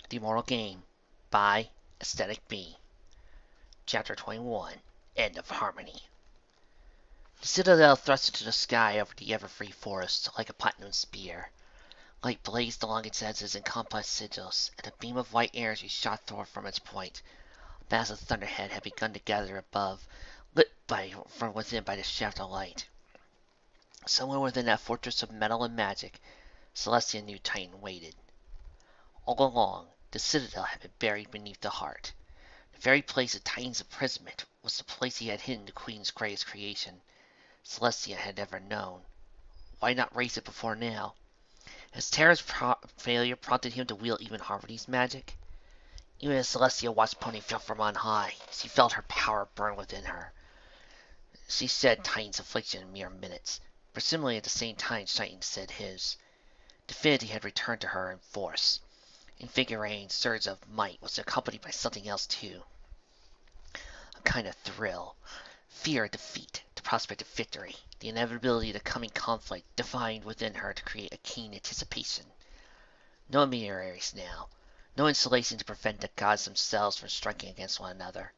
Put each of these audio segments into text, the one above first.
The Immortal Game by Aesthetic B. Chapter 21 End of Harmony. The Citadel thrust into the sky over the ever-free forest like a platinum spear. Light blazed along its edges in complex sigils, and a beam of white energy shot forth from its point. A massive thunderhead had begun to gather above, lit from within by the shaft of light. Somewhere within that fortress of metal and magic, Celestia knew Titan waited. All along, the Citadel had been buried beneath the heart. The very place of Titan's imprisonment was the place he had hidden the Queen's greatest creation. Celestia had never known. Why not raise it before now? Has Terra's failure prompted him to wield even Harmony's magic? Even as Celestia watched Pony fell from on high, she felt her power burn within her. She said Titan's affliction in mere minutes, presumably at the same time Titan said his. Divinity had returned to her in force. Invigorating surge of might was accompanied by something else too. A kind of thrill. Fear of defeat, the prospect of victory, the inevitability of the coming conflict defined within her to create a keen anticipation. No intermediaries now. No insulation to prevent the gods themselves from striking against one another.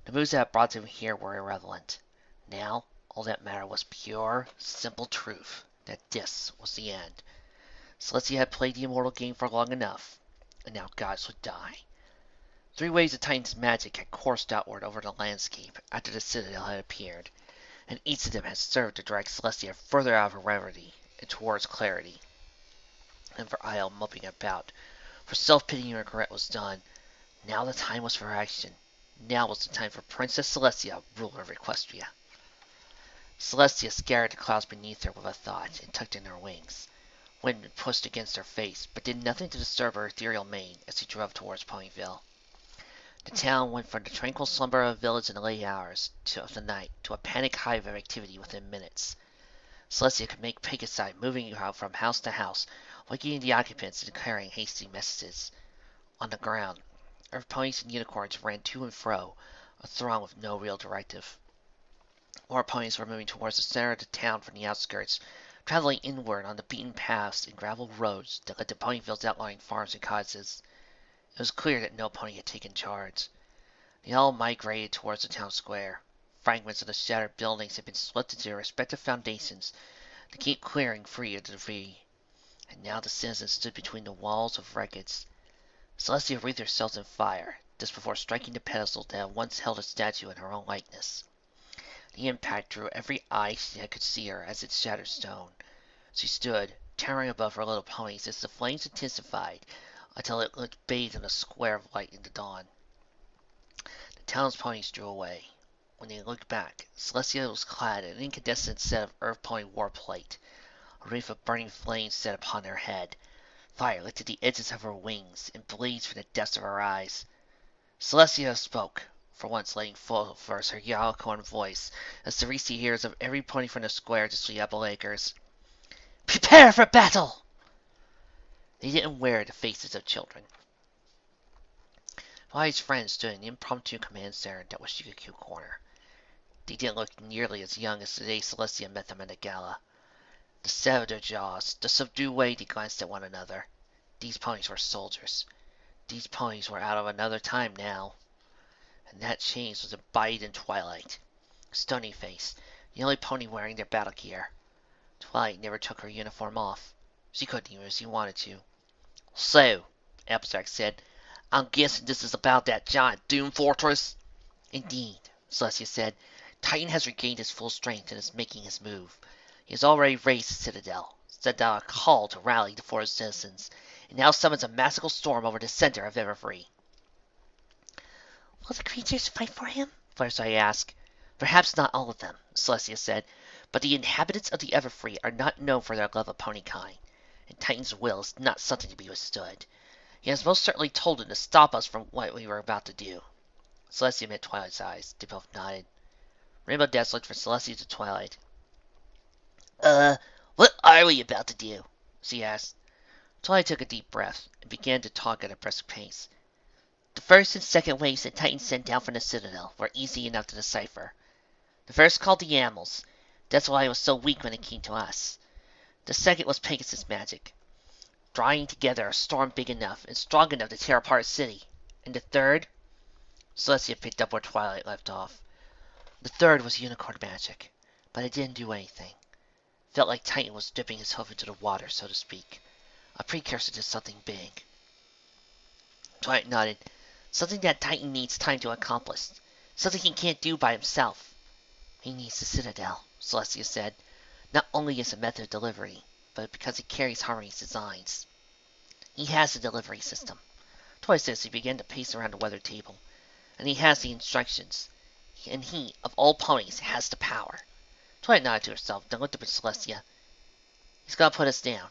The moves that had brought them here were irrelevant. Now, all that mattered was pure, simple truth, that this was the end. Celestia had played the immortal game for long enough, and now gods would die. 3 waves of Titan's magic had coursed outward over the landscape after the Citadel had appeared, and each of them had served to drag Celestia further out of her reverie and towards clarity. And for idle moping about, for self-pity and regret was done. Now the time was for action. Now was the time for Princess Celestia, ruler of Equestria. Celestia scoured the clouds beneath her with a thought and tucked in her wings. Wind pushed against her face, but did nothing to disturb her ethereal mane as she drove towards Ponyville. The town went from the tranquil slumber of a village in the late hours of the night to a panic hive of activity within minutes. Celestia could make Pegasi moving from house to house, waking the occupants and carrying hasty messages. On the ground, Earth ponies and unicorns ran to and fro, a throng with no real directive. More ponies were moving towards the center of the town from the outskirts, traveling inward on the beaten paths and gravel roads that led to Ponyville's outlying farms and cottages. It was clear that no pony had taken charge. They all migrated towards the town square. Fragments of the shattered buildings had been swept into their respective foundations to keep clearing free of debris, and now the citizens stood between the walls of wreckage. Celestia wreathed herself in fire, just before striking the pedestal that had once held a statue in her own likeness. The impact drew every eye that could see her as it shattered stone. She stood, towering above her little ponies as the flames intensified until it looked bathed in a square of light in the dawn. The town's ponies drew away. When they looked back, Celestia was clad in an incandescent set of Earth Pony war plate. A wreath of burning flames set upon her head. Fire lit at the edges of her wings and blazed from the depths of her eyes. Celestia spoke, for once letting full force her Yalicorn voice, as the reached ears of every pony from the square to the Apple Acres. Prepare for battle! They didn't wear the faces of children. Wyatt's friends stood in the impromptu command center that was Shikaku Corner. They didn't look nearly as young as the day Celestia met them in the gala. The set of their jaws, the subdued way they glanced at one another. These ponies were soldiers. These ponies were out of another time now. And that change was embodied in Twilight. Stony-faced, the only pony wearing their battle gear. Twilight never took her uniform off. She couldn't even if she wanted to. So, Abstract said, I'm guessing this is about that giant Doom Fortress? Indeed, Celestia said. Titan has regained his full strength and is making his move. He has already raised the Citadel, sent out a call to rally the forest citizens, and now summons a magical storm over the center of Everfree. Will the creatures fight for him? Fluttershy asked. Perhaps not all of them, Celestia said, but the inhabitants of the Everfree are not known for their love of ponykind, and Titan's will is not something to be withstood. He has most certainly told them to stop us from what we were about to do. Celestia met Twilight's eyes. They both nodded. Rainbow Dash looked from Celestia to Twilight. What are we about to do? She asked. Twilight took a deep breath and began to talk at a brisk pace. The first and second waves that Titan sent down from the Citadel were easy enough to decipher. The first called the animals. That's why it was so weak when it came to us. The second was Pegasus magic. drawing together a storm big enough and strong enough to tear apart a city. And the third? Celestia picked up where Twilight left off. The third was unicorn magic, but it didn't do anything. Felt like Titan was dipping his hoof into the water, so to speak. A precursor to something big. Twilight nodded. Something that Titan needs time to accomplish. Something he can't do by himself. He needs the Citadel, Celestia said. Not only as a method of delivery, but because it carries Harmony's designs. He has the delivery system. Twilight says he began to pace around the weather table. And he has the instructions. And he, of all ponies, has the power. Twilight nodded to herself, then looked up at Celestia. He's gonna put us down.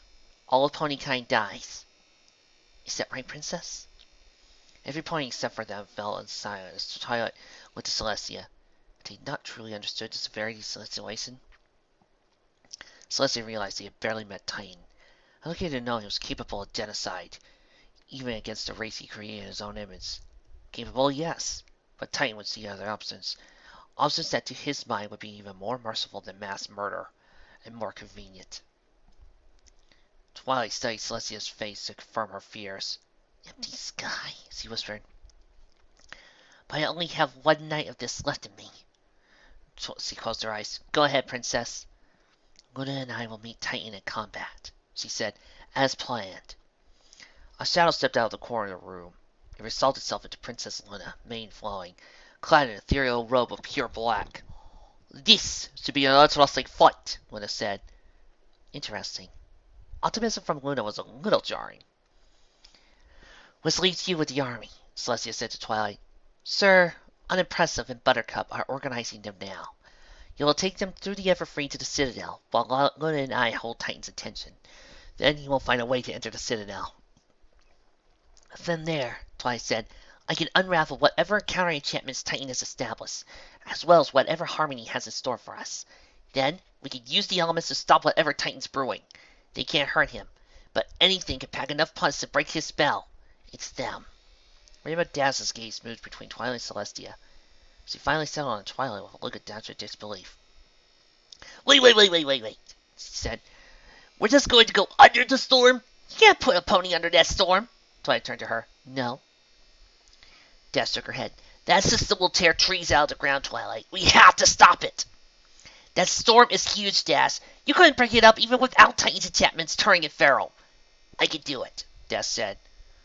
All of ponykind dies. Is that right, Princess? Every pony except for them fell in silence as Twilight looked at Celestia. Had he not truly understood the severity of the situation? Celestia realized he had barely met Titan. How lucky to know he was capable of genocide, even against the race he created in his own image. Capable, yes, but Titan would see other options. Options that to his mind would be even more merciful than mass murder, and more convenient. Twilight studied Celestia's face to confirm her fears. Empty sky, she whispered. But I only have one night of this left in me. She closed her eyes. Go ahead, Princess. Luna and I will meet Titan in combat, she said, as planned. A shadow stepped out of the corner of the room. It resolved itself into Princess Luna, mane flowing, clad in an ethereal robe of pure black. This should be an interesting fight, Luna said. Interesting. Optimism from Luna was a little jarring. Which leaves you with the army, Celestia said to Twilight. Sir, Unimpressive and Buttercup are organizing them now. You will take them through the Everfree to the Citadel, while Luna and I hold Titan's attention. Then you will find a way to enter the Citadel. From there, Twilight said, I can unravel whatever counter-enchantments Titan has established, as well as whatever Harmony has in store for us. Then, we can use the elements to stop whatever Titan's brewing. They can't hurt him, but anything can pack enough punch to break his spell. It's them. Rainbow Dazzle's gaze moved between Twilight and Celestia. She finally settled on Twilight with a look of downright disbelief. Wait, she said. We're just going to go under the storm? You can't put a pony under that storm. Twilight turned to her. No. Dash shook her head. That system will tear trees out of the ground, Twilight. We have to stop it. That storm is huge, Dash. You couldn't break it up even without Titan's enchantments turning it feral. I can do it, Dash said.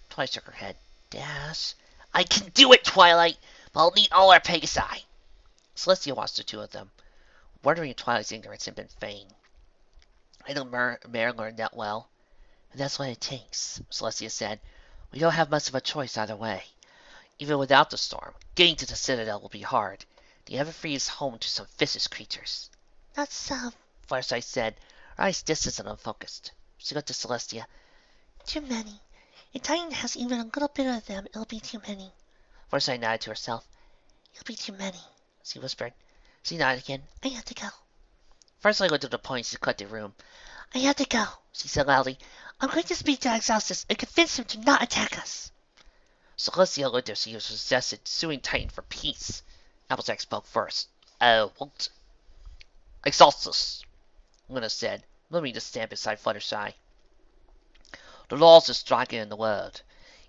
Twilight shook her head. Dash. I can do it, Twilight. But I'll need all our Pegasi. Celestia watched the two of them, wondering if Twilight's ignorance had been feigned. I know Mare learned that well. And that's what it takes, Celestia said. We don't have much of a choice either way. Even without the storm, getting to the Citadel will be hard. The Everfree is home to some vicious creatures. Not some, Fluttershy said, her eyes distant and unfocused. She looked to Celestia. Too many. If Titan has even a little bit of them, it'll be too many. Fluttershy nodded to herself. It'll be too many, she whispered. She nodded again. I have to go. Fluttershy looked at the ponies to cut the room. I have to go, she said loudly. I'm going to speak to Exastis and convince him to not attack us. Celestia looked as she was suggested suing Titan for peace. Applejack spoke first. What? Exastis, Luna said, moving to stand beside Fluttershy. The laws is dragon in the world.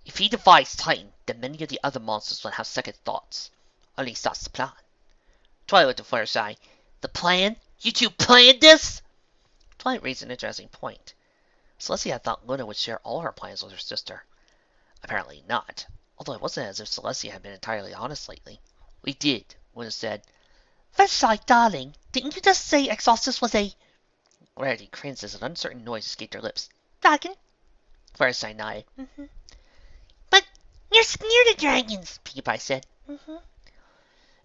If he defies Titan, then many of the other monsters will have second thoughts. At least that's the plan. Twilight looked at Fluttershy. The plan? You two planned this? Twilight raised an interesting point. Celestia thought Luna would share all her plans with her sister. Apparently not, although it wasn't as if Celestia had been entirely honest lately. We did, Luna said. Fluttershy, darling, didn't you just say Exastis was a... Rarity cringed as an uncertain noise escaped her lips. Dragon? Fluttershy nodded. Mm-hmm. But you're scared of dragons, Pinkie Pie said. Mm-hmm.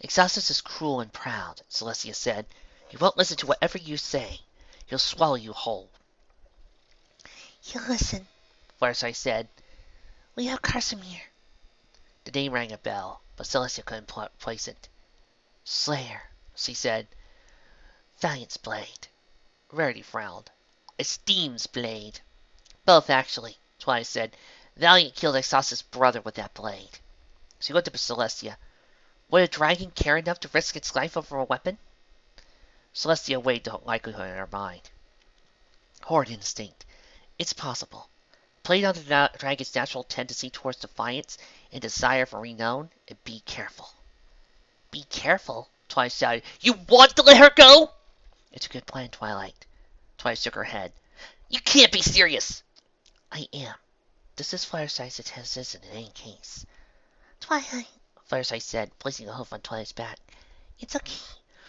Exastis is cruel and proud, Celestia said. He won't listen to whatever you say. He'll swallow you whole. He'll listen, Fluttershy said. We have Casimir. The name rang a bell, but Celestia couldn't place it. Slayer, she said. Valiant's blade. Rarity frowned. Esteem's blade. Both, actually, Twilight said. Valiant killed Exastis' brother with that blade. She looked up at Celestia. Would a dragon care enough to risk its life over a weapon? Celestia weighed the likelihood in her mind. Horde instinct. It's possible. played on the dragon's natural tendency towards defiance and desire for renown, and be careful. Be careful, Twilight shouted. You want to let her go? It's a good plan, Twilight. Twilight shook her head. You can't be serious. I am. This is Fluttershy's decision in any case. Twilight, Fluttershy said, placing a hoof on Twilight's back. It's okay.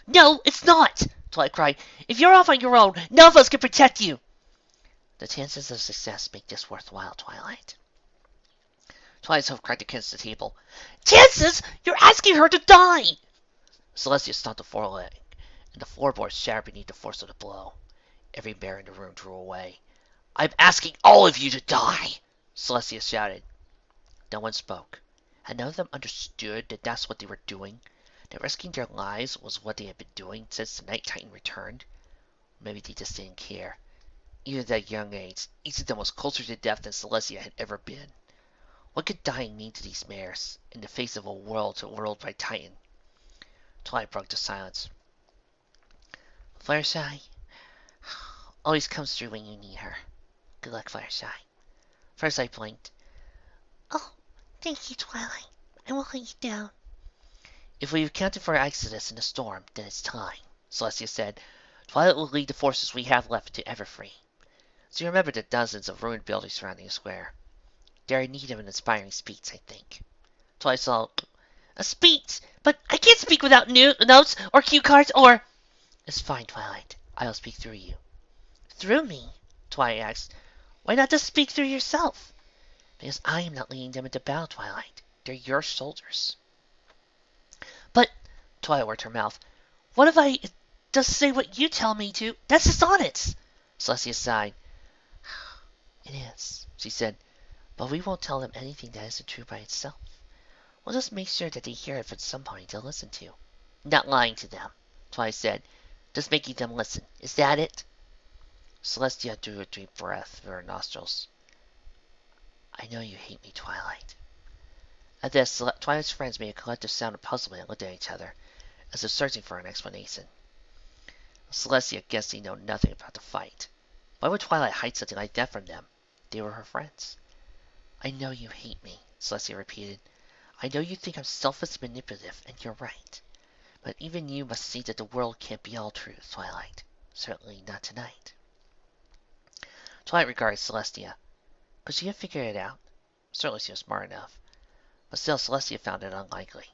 No, it's not, Twilight cried. If you're off on your own, none of us can protect you. The chances of success make this worthwhile, Twilight. Twilight's hoof cracked against the table. Chances? You're asking her to die! Celestia stomped the foreleg, and the floorboards shattered beneath the force of the blow. Every bear in the room drew away. I'm asking all of you to die, Celestia shouted. No one spoke. Had none of them understood that that's what they were doing? That risking their lives was what they had been doing since the Night Titan returned? Maybe they just didn't care. Even at that young age, each of them was closer to death than Celestia had ever been. What could dying mean to these mares, in the face of a world ruled by Titan? Twilight broke the silence. Fluttershy always comes through when you need her. Good luck, Fluttershy. Fluttershy blinked. Oh, thank you, Twilight. I won't let you down. If we've accounted for Exastis in the storm, then it's time, Celestia said. Twilight will lead the forces we have left to Everfree. So you remember the dozens of ruined buildings surrounding the square. They're in need of an inspiring speech, I think. Twilight saw a speech, but I can't speak without notes or cue cards or... It's fine, Twilight. I'll speak through you. Through me? Twilight asked. Why not just speak through yourself? Because I am not leading them into battle, Twilight. They're your soldiers. But, Twilight worked her mouth, what if I just say what you tell me to? That's dishonest! Celestia sighed. It is, she said, but we won't tell them anything that isn't true by itself. We'll just make sure that they hear it from somebody to listen to. Not lying to them, Twilight said. Just making them listen. Is that it? Celestia drew a deep breath through her nostrils. I know you hate me, Twilight. At this, Twilight's friends made a collective sound of puzzlement and looked at each other, as if searching for an explanation. Celestia guessed he knew nothing about the fight. Why would Twilight hide something like that from them? They were her friends. I know you hate me, Celestia repeated. I know you think I'm selfish and manipulative, and you're right. But even you must see that the world can't be all truth, Twilight. Certainly not tonight. Twilight regarded Celestia. Could she have figured it out? Certainly she was smart enough. But still, Celestia found it unlikely.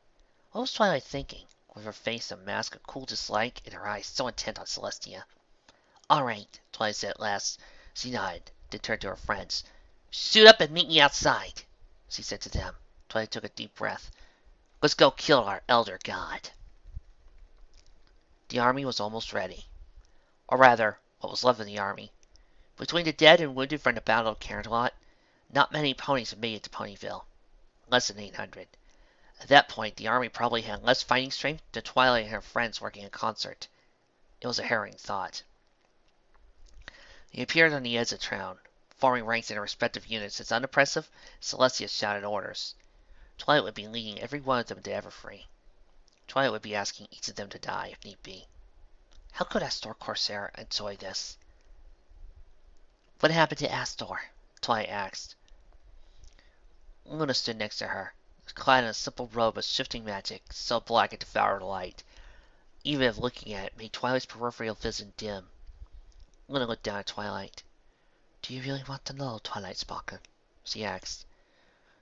What was Twilight thinking, with her face a mask of cool dislike and her eyes so intent on Celestia? All right, Twilight said at last. She nodded, then turned to her friends. Suit up and meet me outside, she said to them. Twilight took a deep breath. Let's go kill our elder god. The army was almost ready. Or rather, what was left of the army. Between the dead and wounded from the Battle of Camelot, not many ponies had made it to Ponyville. Less than 800. At that point, the army probably had less fighting strength than Twilight and her friends working in concert. It was a harrowing thought. They appeared on the edge of town, forming ranks in their respective units as unimpressive Celestia shouted orders. Twilight would be leading every one of them to Everfree. Twilight would be asking each of them to die if need be. How could Astor Corsair enjoy this? What happened to Astor? Twilight asked. Luna stood next to her, clad in a simple robe of shifting magic, so black it devoured light. Even if looking at it made Twilight's peripheral vision dim. Luna looked down at Twilight. Do you really want to know, Twilight Sparkle? She asked.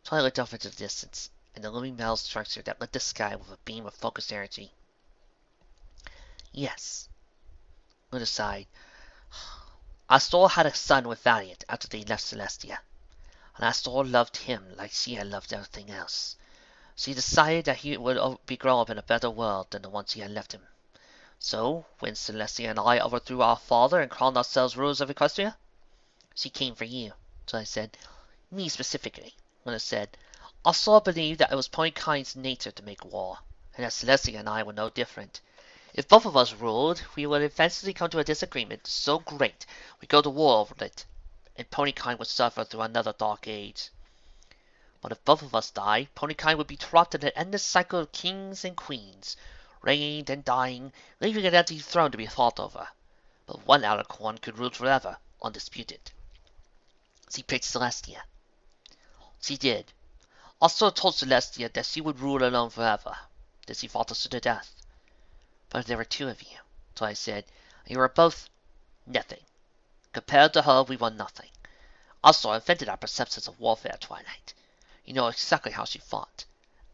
Twilight looked off into the distance, and the looming metal structure that lit the sky with a beam of focused energy. Yes. Luna sighed. Astor had a son with Valiant after they left Celestia, and Astor loved him like she had loved everything else. She decided that he would be grown up in a better world than the one she had left him. So, when Celestia and I overthrew our father and crowned ourselves rulers of Equestria, she came for you, so I said. Me specifically, Luna said. Astor believed that it was Ponykind's nature to make war, and that Celestia and I were no different. If both of us ruled, we would eventually come to a disagreement so great we'd go to war over it, and Ponykind would suffer through another dark age. But if both of us die, Ponykind would be trapped in an endless cycle of kings and queens, reigning and dying, leaving an empty throne to be fought over. But one Alicorn could rule forever, undisputed. She picked Celestia. She did. Also told Celestia that she would rule alone forever. That she fought us to the death. But there were two of you. So I said, you were both nothing. Compared to her, we were nothing. Also, I invented our perceptions of warfare, Twilight. You know exactly how she fought.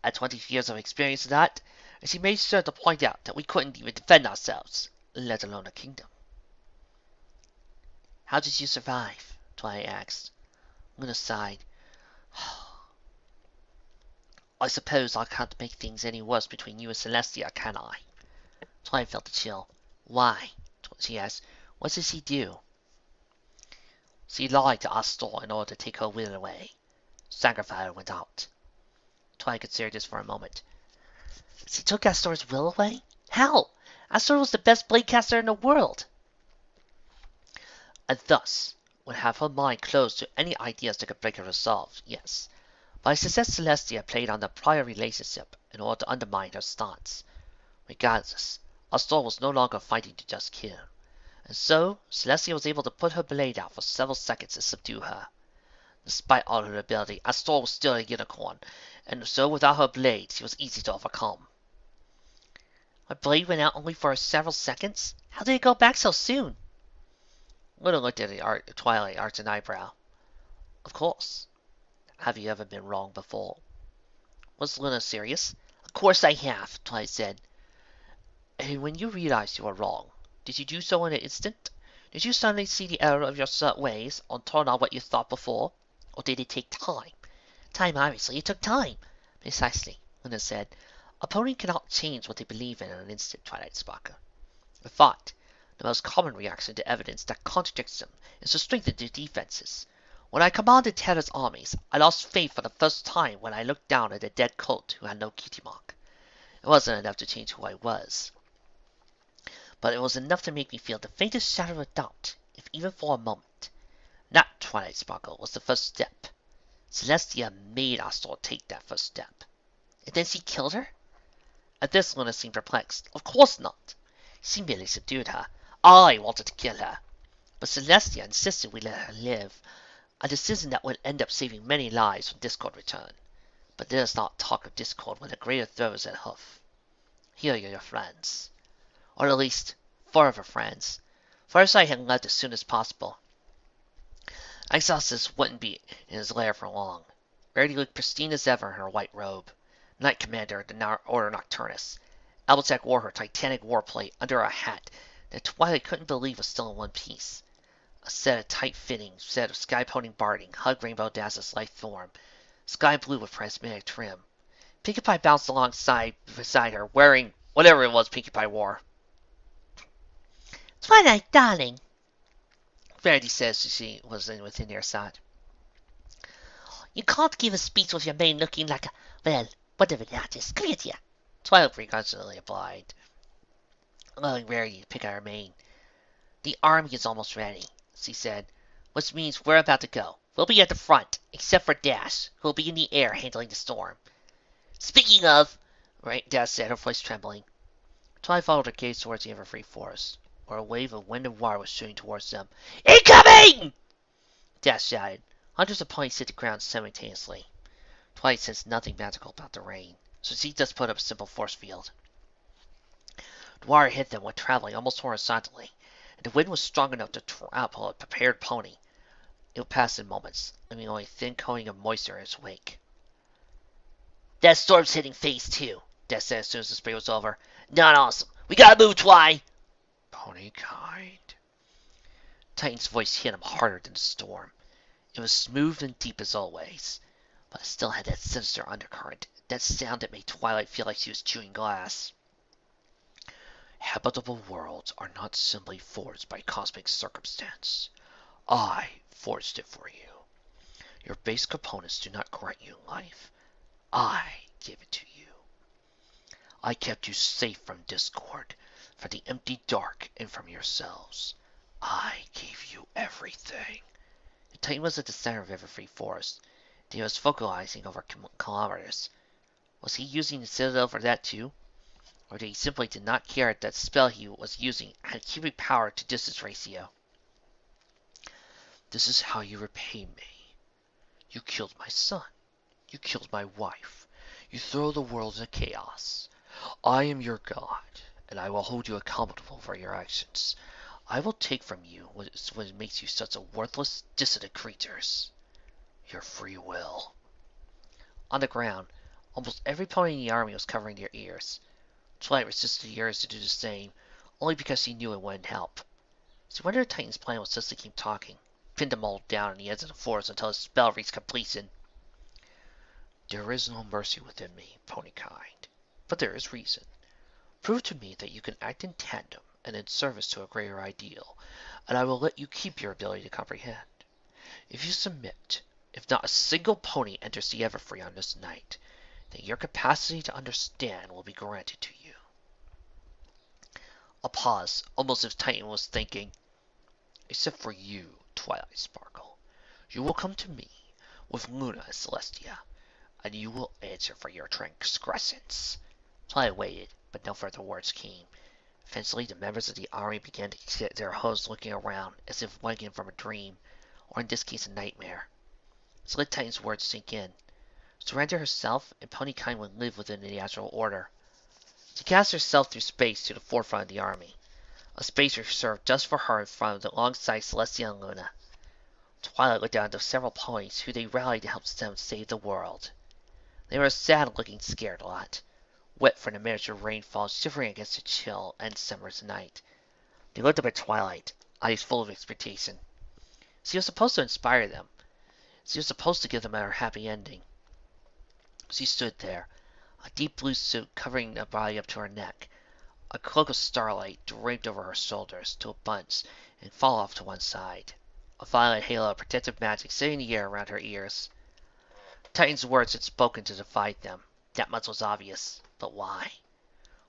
I had 20 years of experience in that, and she made sure to point out that we couldn't even defend ourselves, let alone a kingdom. How did you survive? Twilight asked. Luna sighed. I suppose I can't make things any worse between you and Celestia, can I? Twilight felt a chill. Why? She asked. What did she do? She lied to Astor in order to take her will away. Sacrifice went out. Twilight considered this for a moment. She took Astor's will away? How? Astor was the best blade caster in the world. And thus would have her mind closed to any ideas that could break her resolve, yes. But I suggest Celestia played on the prior relationship in order to undermine her stance. Regardless, Astor was no longer fighting to just kill. And so, Celestia was able to put her blade out for several seconds to subdue her. Despite all her ability, Astor was still a unicorn, and so without her blade, she was easy to overcome. Her blade went out only for several seconds? How did it go back so soon? Luna looked at the Twilight, arched an eyebrow. Of course. Have you ever been wrong before? Was Luna serious? Of course I have, Twilight said. And when you realized you were wrong, did you do so in an instant? Did you suddenly see the error of your set ways and turn on what you thought before? Or did it take time? Time, obviously. It took time. Precisely, Luna said. A pony cannot change what they believe in an instant, Twilight Sparkle. In fact, the most common reaction to evidence that contradicts them is to strengthen their defenses. When I commanded Terra's armies, I lost faith for the first time when I looked down at a dead colt who had no cutie mark. It wasn't enough to change who I was. But it was enough to make me feel the faintest shadow of doubt, if even for a moment. That, Twilight Sparkle, was the first step. Celestia made Astor take that first step. And then she killed her? At this, Luna seemed perplexed. Of course not. She merely subdued her. I wanted to kill her. But Celestia insisted we let her live, a decision that would end up saving many lives when Discord returned. But let us not talk of Discord when the greater throw is at hoof. Here are your friends. Or at least, 4 of her friends. Fluttershy had left as soon as possible. Exastis wouldn't be in his lair for long. Rarity looked pristine as ever in her white robe. Knight Commander of the Order Nocturnus. Albitech wore her titanic warplate under a hat that Twilight couldn't believe was still in one piece. A set of tight-fitting, set of sky-poning barding hugged Rainbow Dazzle's light form, sky blue with prismatic trim. Pinkie Pie bounced alongside beside her, wearing whatever it was Pinkie Pie wore. Twilight, darling, Verity says she was within earshot. You can't give a speech with your mane looking like a, well, whatever that is. Come here. Twilight begrudgingly obliged, allowing Verity to pick at her mane. The army is almost ready, she said, which means we're about to go. We'll be at the front, except for Dash, who will be in the air handling the storm. Speaking of, right, Dash said, her voice trembling. Twilight followed her gaze towards the Everfree Forest, where a wave of wind and water was shooting towards them. Incoming! Dash shouted. Hundreds of ponies hit the ground simultaneously. Twilight sensed nothing magical about the rain, so she just put up a simple force field. The water hit them when traveling almost horizontally, and the wind was strong enough to trample a prepared pony. It would pass in moments, leaving only a thin coating of moisture in its wake. That storm's hitting phase 2, Dash said as soon as the spray was over. Not awesome. We gotta move, Twi! Ponykind. Titan's voice hit him harder than the storm. It was smooth and deep as always, but it still had that sinister undercurrent, that sound that made Twilight feel like she was chewing glass. Habitable worlds are not simply forged by cosmic circumstance. I forged it for you. Your base components do not grant you life. I give it to you. I kept you safe from discord, from the empty dark, and from yourselves. I gave you everything. The Titan was at the center of Everfree Forest. He was focalizing over kilometers. Was he using the Citadel for that too? Or did he simply did not care that the spell he was using had cubic power to distance ratio? This is how you repay me. You killed my son. You killed my wife. You throw the world into chaos. I am your god, and I will hold you accountable for your actions. I will take from you what makes you such a worthless, dissident creatures. Your free will. On the ground, almost every pony in the army was covering their ears. Twilight resisted the urge to do the same, only because she knew it wouldn't help. She wondered if Titan's plan was just to keep talking, pin them all down on the edge of the forest until his spell reached completion. There is no mercy within me, ponykind, but there is reason. Prove to me that you can act in tandem and in service to a greater ideal, and I will let you keep your ability to comprehend. If you submit, if not a single pony enters the Everfree on this night, then your capacity to understand will be granted to you. A pause, almost as if Titan was thinking, except for you, Twilight Sparkle. You will come to me with Luna and Celestia, and you will answer for your transgressions. Twilight waited, but no further words came. Eventually, the members of the army began to get their hooves, looking around, as if waking from a dream, or in this case a nightmare. So let Titan's words sink in. Surrender herself, and ponykind would live within the natural order. She cast herself through space to the forefront of the army, a space reserved just for her in front of alongside Celestia and Luna. Twilight looked down at the several ponies who they rallied to help them save the world. They were a sad-looking, scared lot, wet from the miniature rainfall, shivering against the chill and summer's night. They looked up at Twilight, eyes full of expectation. She was supposed to inspire them. She was supposed to give them a happy ending. She stood there, a deep blue suit covering her body up to her neck, a cloak of starlight draped over her shoulders to a bunch and fall off to one side, a violet halo of protective magic sitting in the air around her ears. Titan's words had spoken to divide them. That much was obvious. But why?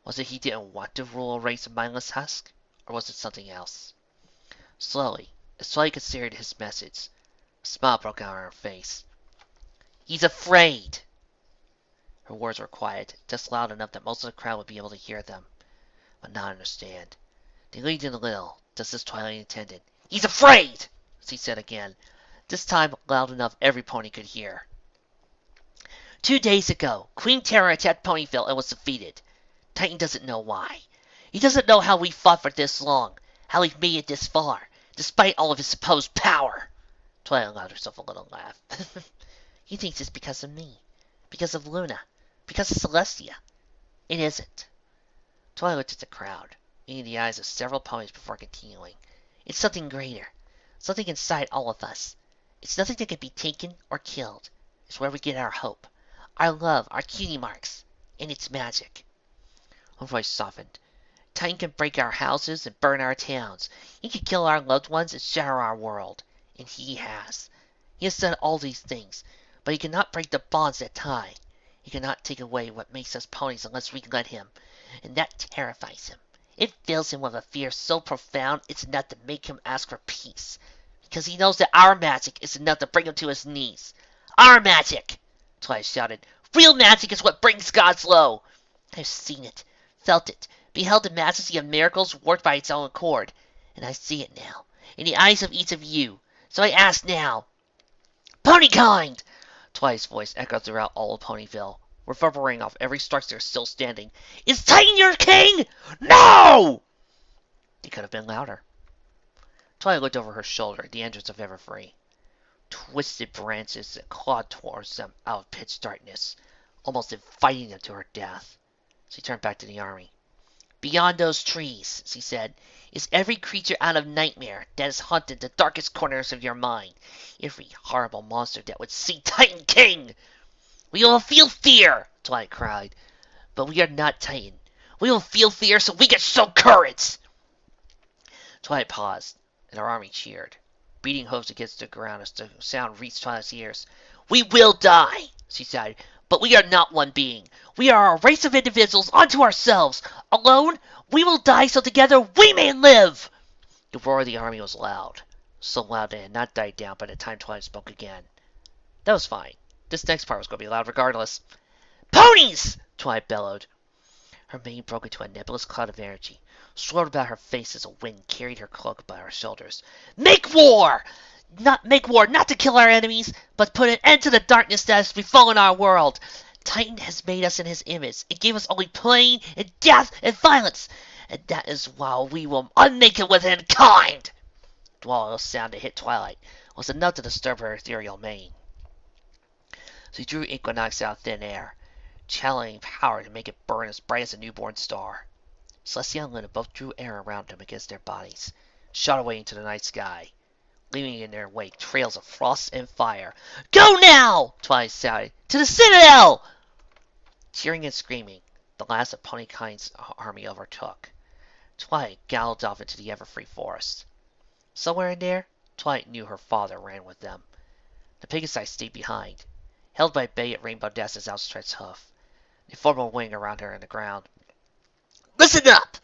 Was it he didn't want to rule a race of mindless husks? Or was it something else? Slowly, as Twilight considered his message, a smile broke out on her face. He's afraid! Her words were quiet, just loud enough that most of the crowd would be able to hear them, but not understand. They leaned in a little, just as Twilight intended. He's afraid! She said again, this time loud enough every pony could hear. 2 days ago, Queen Terror attacked Ponyville and was defeated. Titan doesn't know why. He doesn't know how we fought for this long, how we've made it this far, despite all of his supposed power. Twilight allowed herself a little laugh. He thinks it's because of me, because of Luna, because of Celestia. It isn't. Twilight looked at the crowd, meeting the eyes of several ponies before continuing. It's something greater, something inside all of us. It's nothing that can be taken or killed. It's where we get our hope, our love, our cutie marks, and it's magic. Her voice softened. Titan can break our houses and burn our towns. He can kill our loved ones and shatter our world. And he has. He has done all these things, but he cannot break the bonds that tie. He cannot take away what makes us ponies unless we let him, and that terrifies him. It fills him with a fear so profound it's enough to make him ask for peace, because he knows that our magic is enough to bring him to his knees. Our magic! Twilight shouted. Real magic is what brings gods low. I've seen it, felt it, beheld the majesty of miracles worked by its own accord, and I see it now, in the eyes of each of you. So I ask now, Ponykind! Twilight's voice echoed throughout all of Ponyville, reverberating off every structure still standing. Is Titan your king? No! It could have been louder. Twilight looked over her shoulder at the entrance of Everfree. Twisted branches that clawed towards them out of pitch darkness, almost inviting them to her death. She turned back to the army. Beyond those trees, she said, is every creature out of nightmare that has haunted the darkest corners of your mind. Every horrible monster that would see Titan King. We will feel fear, Twilight cried. But we are not Titan. We will feel fear so we can show courage. Twilight paused, and her army cheered, beating hooves against the ground as the sound reached Twilight's ears. We will die, she said, but we are not one being. We are a race of individuals unto ourselves. Alone, we will die so together we may live. The roar of the army was loud, so loud that it had not died down by the time Twilight spoke again. That was fine. This next part was going to be loud regardless. Ponies! Twilight bellowed. Her mane broke into a nebulous cloud of energy, swirled about her face as a wind carried her cloak about her shoulders. Make war! not make war, not to kill our enemies, but put an end to the darkness that has befallen our world. Titan has made us in his image. It gave us only pain and death and violence, and that is why we will unmake it with mankind. Dwell's sound that hit Twilight was enough to disturb her ethereal mane. She drew Equinox out of thin air, channeling power to make it burn as bright as a newborn star. Celestia and Luna both drew air around them against their bodies, shot away into the night sky, leaving in their wake trails of frost and fire. Go now! Twilight shouted. To the Citadel! Cheering and screaming, the last of Ponykind's army overtook. Twilight galloped off into the ever-free forest. Somewhere in there, Twilight knew her father ran with them. The Pegasi stayed behind, held by bay at Rainbow Dash's outstretched hoof. They formed a wing around her on the ground. Listen up!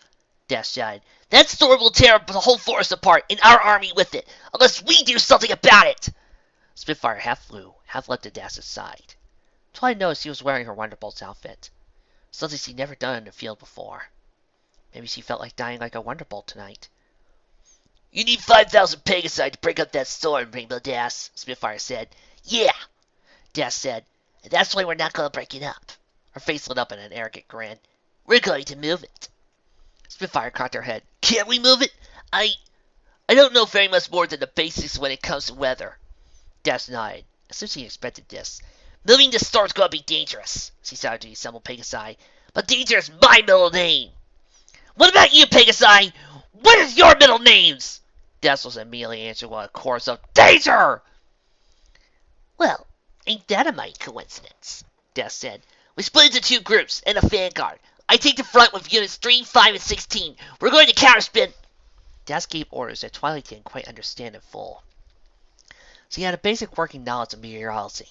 Dash shouted. That storm will tear the whole forest apart, and our army with it, unless we do something about it! Spitfire half flew, half leapt to Dash's side. Twilight noticed he was wearing her Wonderbolt's outfit, something she'd never done in the field before. Maybe she felt like dying like a Wonderbolt tonight. You need 5,000 Pegasi to break up that storm, Rainbow Dash, Spitfire said. Yeah, Dash said, and that's why we're not going to break it up. Her face lit up in an arrogant grin. We're going to move it. Spitfire cocked her head. Can't we move it? I don't know very much more than the basics when it comes to weather. Dash nodded, as if she expected this. Moving the storm's going to be dangerous, she shouted to the assembled Pegasi. But danger is my middle name. What about you, Pegasi? What is your middle names? Dash was immediately answered with a chorus of Danger! Well, ain't that a mighty coincidence? Dash said. We split into two groups and a vanguard. I take the front with units 3, 5, and 16. We're going to counterspin. Dash gave orders that Twilight didn't quite understand in full. She had a basic working knowledge of meteorology,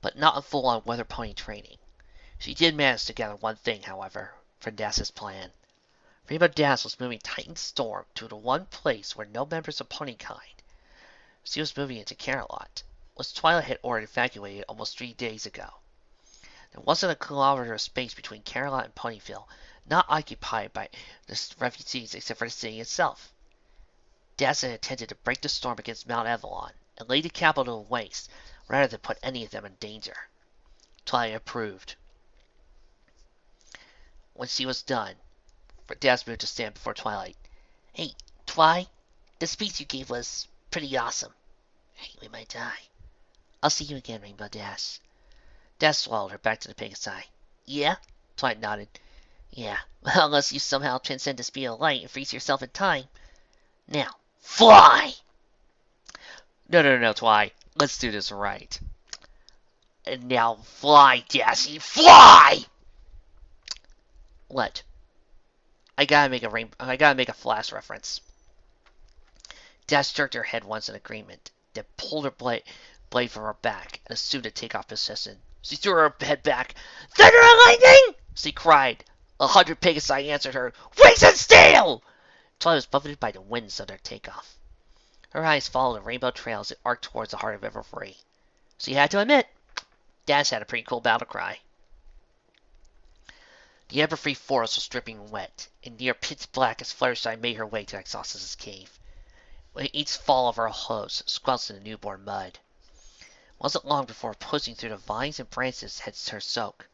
but not a full-on weather pony training. She did manage to gather one thing, however, from Dash's plan. Rainbow Dash was moving Titan Storm to the one place where no members of ponykind. She was moving into Camelot, which Twilight had already evacuated almost 3 days ago. There wasn't a kilometer of space between Camelot and Ponyville, not occupied by the refugees except for the city itself. Dash had intended to break the storm against Mount Avalon and lay the capital waste, rather than put any of them in danger. Twilight approved. When she was done, Dash moved to stand before Twilight. Hey, Twi, the speech you gave was pretty awesome. Hey, we might die. I'll see you again, Rainbow Dash. Dash swallowed her back to the Pegasi. Yeah? Twilight nodded. Yeah, well, unless you somehow transcend the speed of light and freeze yourself in time. Now, fly! No, Twi. Let's do this right. And now fly, Dashy, fly! What? I gotta make a Flash reference. Dash jerked her head once in agreement, then pulled her blade from her back and assumed a takeoff position. She threw her head back. Thunder and lightning! She cried. 100 Pegasi answered her. Wings and steel! Twilight was buffeted by the winds of their takeoff. Her eyes followed the rainbow trail as it arced towards the heart of Everfree. She had to admit, Dash had a pretty cool battle cry. The Everfree forest was dripping wet, and near pitch black as Fluttershy made her way to Exastis' cave. With each fall of her hooves squelched in the newborn mud. It wasn't long before pushing through the vines and branches had her soak.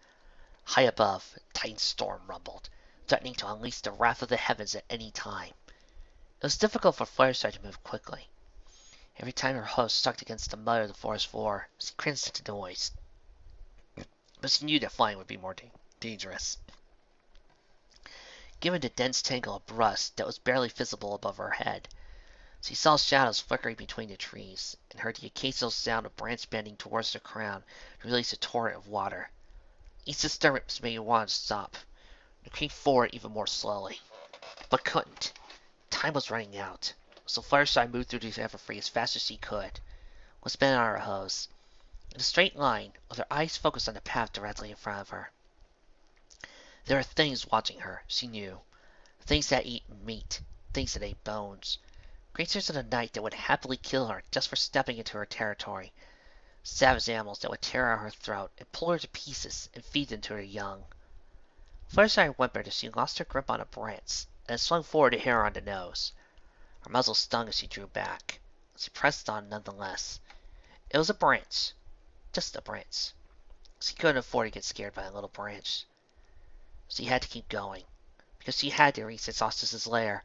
High above, a Titan storm rumbled, threatening to unleash the wrath of the heavens at any time. It was difficult for Fluttershy to move quickly. Every time her hooves sucked against the mud of the forest floor, she cringed at the noise. But she knew that flying would be more dangerous. Given the dense tangle of brush that was barely visible above her head, she saw shadows flickering between the trees, and heard the occasional sound of branch bending towards the crown to release a torrent of water. Each disturbance made her want to stop, and creep forward even more slowly, but couldn't. Time was running out, so Fluttershy moved through the Everfree as fast as she could, with spinning on her hose, in a straight line, with her eyes focused on the path directly in front of her. There were things watching her, she knew. Things that eat meat, things that ate bones. Creatures of the night that would happily kill her just for stepping into her territory. Savage animals that would tear out her throat and pull her to pieces and feed them to her young. Fluttershy whimpered as she lost her grip on a branch and swung forward to hit her on the nose. Her muzzle stung as she drew back. She pressed on nonetheless. It was a branch. Just a branch. She couldn't afford to get scared by a little branch. She had to keep going. Because she had to reach Exastis' lair.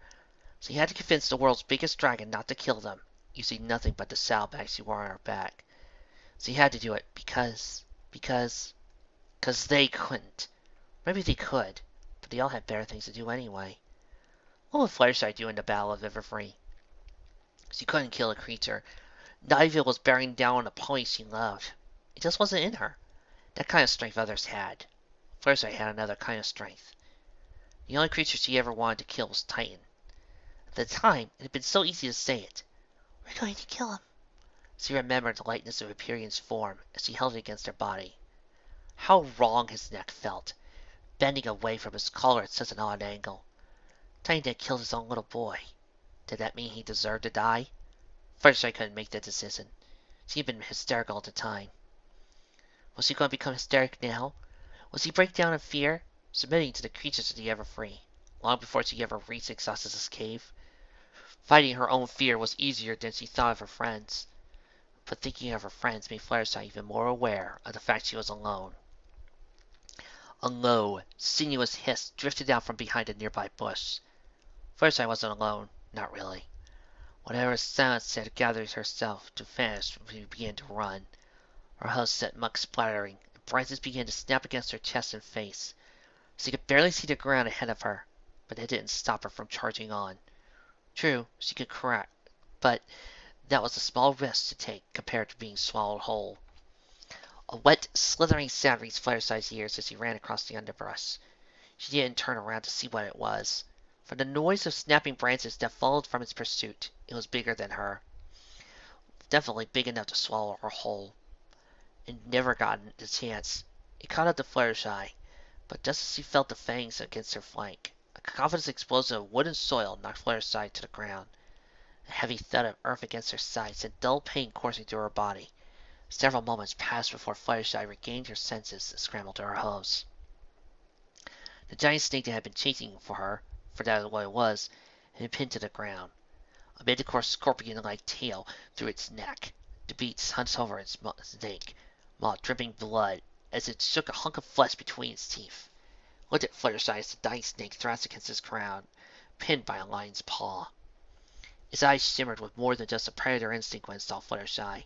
She had to convince the world's biggest dragon not to kill them, using nothing but the saddlebag she wore on her back. She had to do it because they couldn't. Maybe they could, but they all had better things to do anyway. What would Fluttershy do in the Battle of Everfree? She couldn't kill a creature. Not even was bearing down on the pony she loved. It just wasn't in her. That kind of strength others had. Fluttershy had another kind of strength. The only creature she ever wanted to kill was Titan. At the time, it had been so easy to say it. We're going to kill him. She remembered the lightness of Hyperion's form as she held it against her body. How wrong his neck felt, bending away from his collar at such an odd angle. Titan had killed his own little boy. Did that mean he deserved to die? First, I couldn't make that decision. She had been hysterical at the time. Was she going to become hysteric now? Was she break down in fear, submitting to the creatures of the Everfree, long before she ever reached Exastis' cave? Fighting her own fear was easier than she thought of her friends. But thinking of her friends made Fluttershy even more aware of the fact she was alone. A low, sinuous hiss drifted out from behind a nearby bush. Fluttershy wasn't alone, not really. Whatever silence had gathered herself to vanish when she began to run. Her hooves set muck splattering, and branches began to snap against her chest and face. She could barely see the ground ahead of her, but it didn't stop her from charging on. True, she could crack, but that was a small risk to take compared to being swallowed whole. A wet, slithering sound reached Fluttershy's ears as she ran across the underbrush. She didn't turn around to see what it was. From the noise of snapping branches that followed from its pursuit, it was bigger than her. Definitely big enough to swallow her whole. It never got the chance. It caught up to Fluttershy, but just as she felt the fangs against her flank, a cacophonous explosion of wood and soil knocked Fluttershy to the ground. A heavy thud of earth against her side sent dull pain coursing through her body. Several moments passed before Fluttershy regained her senses and scrambled to her hooves. The giant snake that had been chasing for her, for that was what it was, had been pinned to the ground. A manticore scorpion-like tail through its neck. The beaks hunched over its snake, maw dripping blood, as it shook a hunk of flesh between its teeth. Looked at Fluttershy as the dying snake thrashed against his crown, pinned by a lion's paw. His eyes shimmered with more than just a predator instinct when it saw Fluttershy.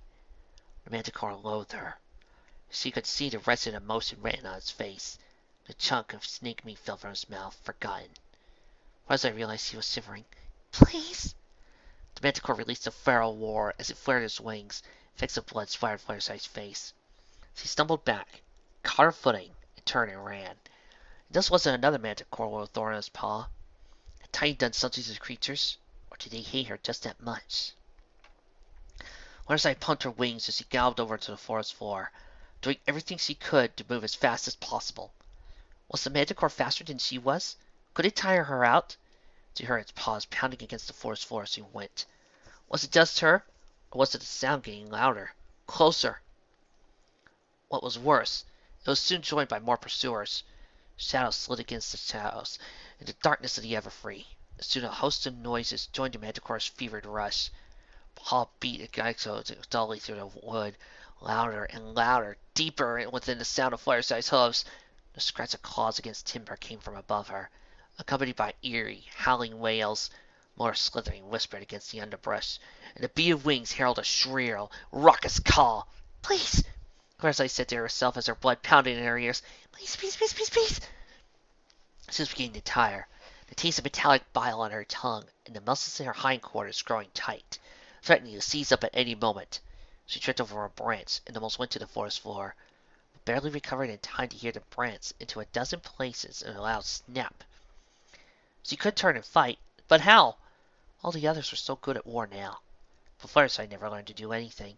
The manticore loathed her. She could see the wretched emotion written on his face. The chunk of snake meat fell from his mouth, forgotten. Fluttershy realized he was shivering. Please? The manticore released a feral roar as it flared its wings. Flecks of blood splattered Fluttershy's face. She stumbled back, caught her footing, and turned and ran. This wasn't another manticore with a thorn in his paw. Had Titan done something to the creatures, or did they hate her just that much? Fluttershy pumped her wings as she galloped over to the forest floor, doing everything she could to move as fast as possible. Was the manticore faster than she was? Could it tire her out? She heard its paws pounding against the forest floor as she went. Was it just her, or was it the sound getting louder, closer? What was worse, it was soon joined by more pursuers. Shadows slid against the shadows in the darkness of the Everfree. Soon a host of noises joined the manticore's fevered rush. Paw beat dully through the wood, louder and louder, deeper within the sound of Fluttershy's hooves. The scratch of claws against timber came from above her, accompanied by eerie, howling wails. More slithering whispered against the underbrush, and the beat of wings heralded a shrill, raucous call. Please! Fluttershy said to herself as her blood pounded in her ears. Please, please, please, please, please! She was beginning to tire, the taste of metallic bile on her tongue, and the muscles in her hindquarters growing tight, threatening to seize up at any moment. She tripped over a branch and almost went to the forest floor, but barely recovered in time to hear the branch into a dozen places in a loud snap. She could turn and fight, but how? All the others were so good at war now. But Fluttershy never learned to do anything.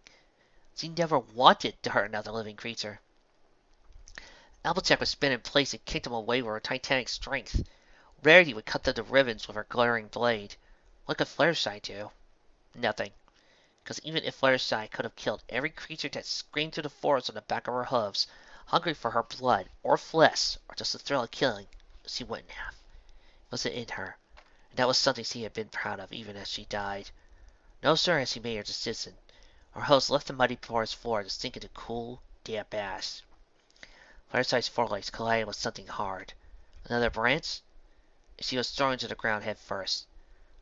She never wanted to hurt another living creature. Applejack would spin in place and kicked him away with her titanic strength. Rarity would cut through the ribbons with her glaring blade. What could Fluttershy do? Nothing. Because even if Fluttershy could have killed every creature that screamed through the forest on the back of her hooves, hungry for her blood, or flesh, or just the thrill of killing, she wouldn't have. It wasn't in her, and that was something she had been proud of even as she died. No sooner had she made her decision, her host left the muddy forest floor to sink into cool, damp ash. Fluttershy's forelegs collided with something hard. Another branch? She was thrown to the ground head first.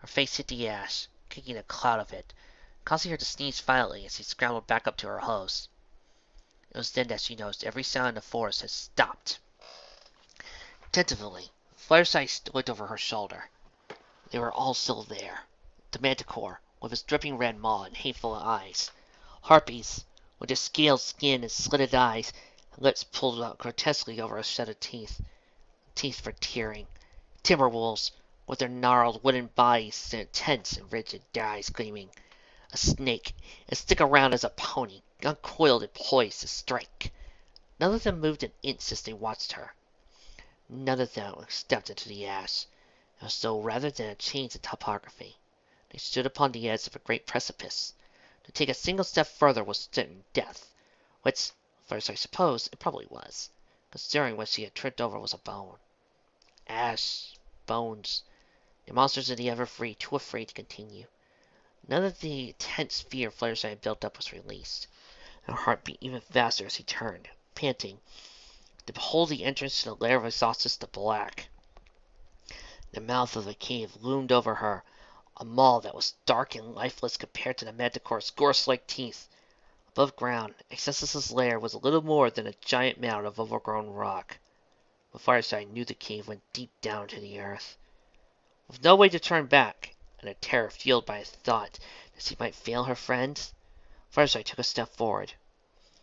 Her face hit the ash, kicking a cloud of it, causing her to sneeze violently as she scrambled back up to her host. It was then that she noticed every sound in the forest had stopped. Tentatively, Fluttershy looked over her shoulder. They were all still there. The manticore, with its dripping red maw and hateful eyes. Harpies, with their scaled skin and slitted eyes and lips pulled out grotesquely over a set of teeth. Teeth for tearing. Timberwolves, with their gnarled wooden bodies and tense and rigid, their eyes gleaming. A snake, as thick around as a pony, uncoiled and poised to strike. None of them moved an inch as they watched her. None of them stepped into the ash, as though rather than a change in topography, they stood upon the edge of a great precipice. To take a single step further was certain death, which, first I suppose, it probably was, considering what she had tripped over was a bone. Ash, bones, the monsters of the Everfree too afraid to continue. None of the intense fear Fluttershy had built up was released. Her heart beat even faster as he turned, panting, to behold the entrance to the lair of Exastis the Black. The mouth of the cave loomed over her, a maw that was dark and lifeless compared to the manticore's gorse-like teeth. Above ground, Exastis' lair was little more than a giant mound of overgrown rock. But Fluttershy knew the cave went deep down to the earth. With no way to turn back, and a terror fueled by the thought that she might fail her friends, Fluttershy took a step forward.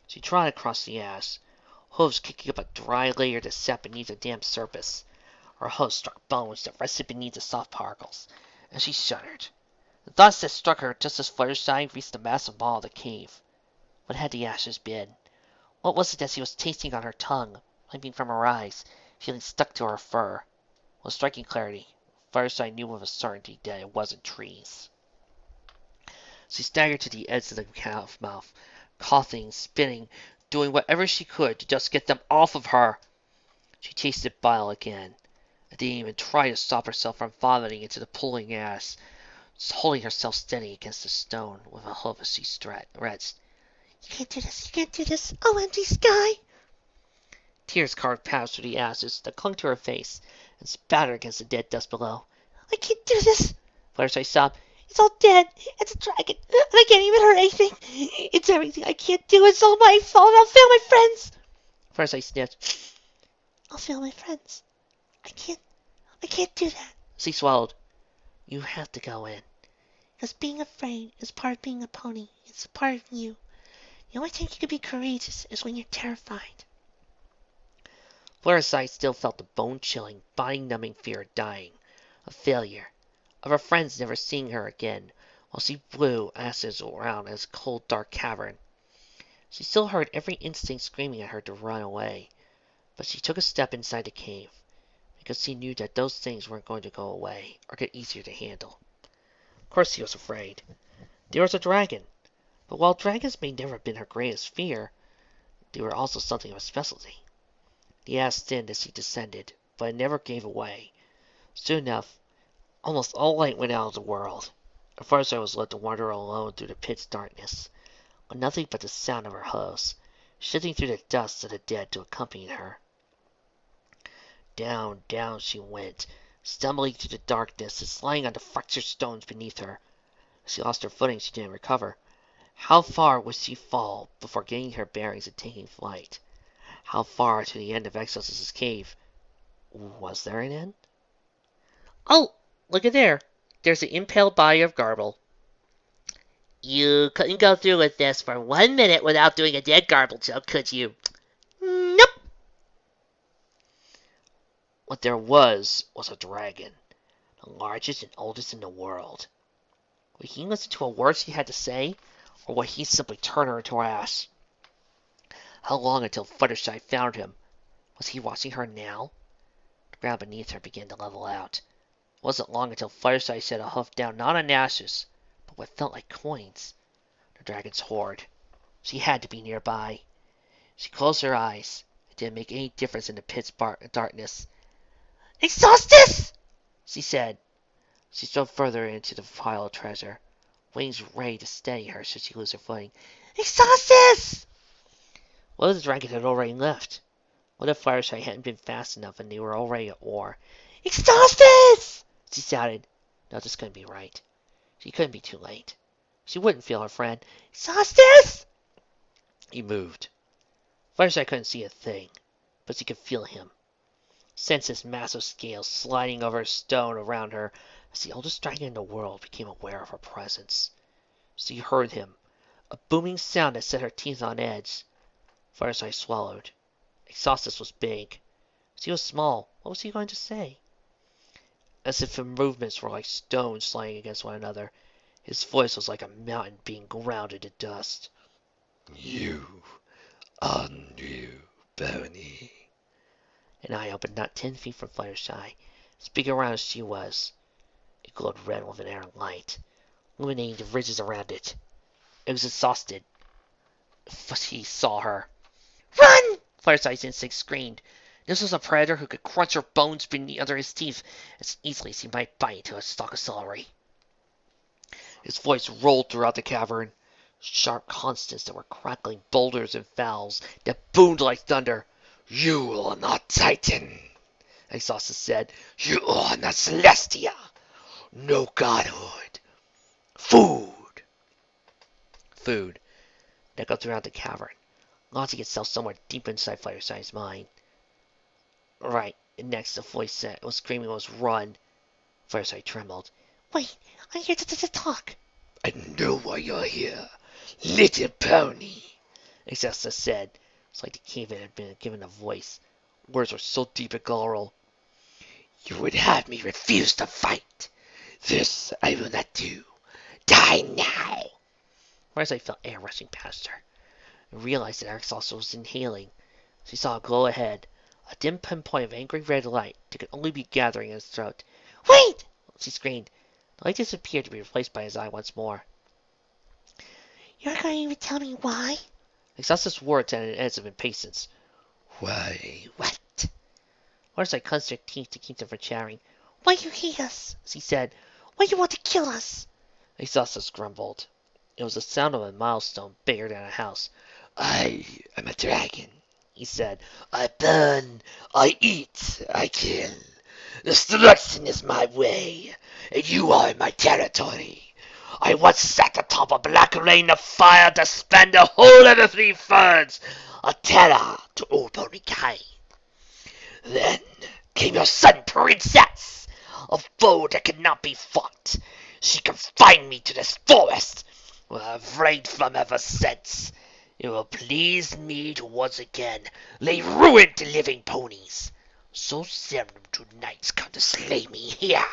She trod across the ash, hooves kicking up a dry layer that sat beneath the damp surface. Her host struck bones that rested beneath the soft particles, and she shuddered. The thoughts that struck her just as Fluttershy reached the massive maw of the cave. What had the ashes been? What was it that she was tasting on her tongue, piping from her eyes, feeling stuck to her fur? With striking clarity, Fluttershy knew with a certainty that it wasn't trees. She staggered to the edge of the cave's mouth, coughing, spitting, doing whatever she could to just get them off of her. She tasted bile again, and didn't even try to stop herself from vomiting into the pooling ash, just holding herself steady against the stone with a hoof as she stretched. "You can't do this, you can't do this, oh empty sky!" Tears carved paths through the ashes that clung to her face and spattered against the dead dust below. "I can't do this!" Fluttershy sobbed. "It's all dead! It's a dragon! And I can't even hurt anything! It's everything I can't do! It's all my fault! I'll fail my friends!" Fluttershy sniffed. "I'll fail my friends. I can't do that." She swallowed. "You have to go in. Because being afraid is part of being a pony. It's a part of you. The only time you can be courageous is when you're terrified." Fluttershy still felt the bone-chilling, body-numbing fear of dying, of failure, of her friends never seeing her again, while she blew ashes around in a cold, dark cavern. She still heard every instinct screaming at her to run away, but she took a step inside the cave, because she knew that those things weren't going to go away, or get easier to handle. Of course she was afraid. There was a dragon, but while dragons may never have been her greatest fear, they were also something of a specialty. The ash thinned as she descended, but it never gave away. Soon enough, almost all light went out of the world, and Fluttershy was left to wander alone through the pitch darkness, with nothing but the sound of her hooves, shifting through the dust of the dead to accompany her. Down, down she went, stumbling through the darkness and sliding on the fractured stones beneath her. As she lost her footing, she didn't recover. How far would she fall before getting her bearings and taking flight? How far to the end of Exastis' cave? Was there an end? "Oh, look at there! There's the impaled body of Garble." "You couldn't go through with this for 1 minute without doing a dead Garble joke, could you?" "Nope." What there was a dragon, the largest and oldest in the world. Would he listen to a word she had to say, or would he simply turn her into ash? How long until Fluttershy found him? Was he watching her now? The ground beneath her began to level out. It wasn't long until Fluttershy set a hoof down not on ashes, but what felt like coins. The dragon's hoard. She had to be nearby. She closed her eyes. It didn't make any difference in the pitch darkness. "Exastis!" she said. She strode further into the pile of treasure. wings ready to steady her should she lose her footing. Exastis! What if the dragon had already left? What if Fluttershy hadn't been fast enough and they were already at war? Exastis! She shouted. No, this couldn't be right. She couldn't be too late. She wouldn't feel her friend. Exastis! He moved. Fluttershy couldn't see a thing, but she could feel him. Sense his massive scales sliding over a stone around her as the oldest dragon in the world became aware of her presence. She heard him, a booming sound that set her teeth on edge. Fluttershy swallowed. Exastis was big. She was small. What was he going to say? As if her movements were like stones sliding against one another, his voice was like a mountain being ground into dust. You are new, pony. An eye opened not 10 feet from Fluttershy, as big around as she was. It glowed red with an errant light, illuminating the ridges around it. It was exhausted. He saw her. Run! Fluttershy's instinct screamed. This was a predator who could crunch her bones under his teeth as easily as he might bite into a stalk of celery. His voice rolled throughout the cavern, sharp constants that were crackling boulders and fowls that boomed like thunder. You are not Titan, Exastis said. You are not Celestia. No godhood. Food. Food. That echoed throughout the cavern, launching itself somewhere deep inside Fluttershy's mind. Right, and next the voice said, it was screaming, it was run. Fluttershy trembled. Wait, I'm here to talk. I know why you're here, little pony, Exastis said. It's like the caveman had been given a voice. Words were so deep and guttural. You would have me refuse to fight. This I will not do. Die now. Fluttershy felt air rushing past her, and realized that Exastis was inhaling. She saw a glow ahead, a dim pinpoint of angry red light that could only be gathering in his throat. Wait! She screamed. The light disappeared to be replaced by his eye once more. You're not going to even tell me why? Exastis' words had an edge of impatience. Why, what? Fluttershy clenched her teeth to keep them from chattering. Why you hate us? She said. Why you want to kill us? Exastis grumbled. It was the sound of a milestone bigger than a house. I am a dragon, he said. I burn, I eat, I kill. Destruction is my way, and you are in my territory. I once sat atop a black rain of fire to spend the whole of the 3/3, a terror to all ponykind. Then came your sun princess, a foe that could not be fought. She confined me to this forest, where I've reigned from ever since. It will please me to once again lay ruin to living ponies. So seldom do knights come to slay me here.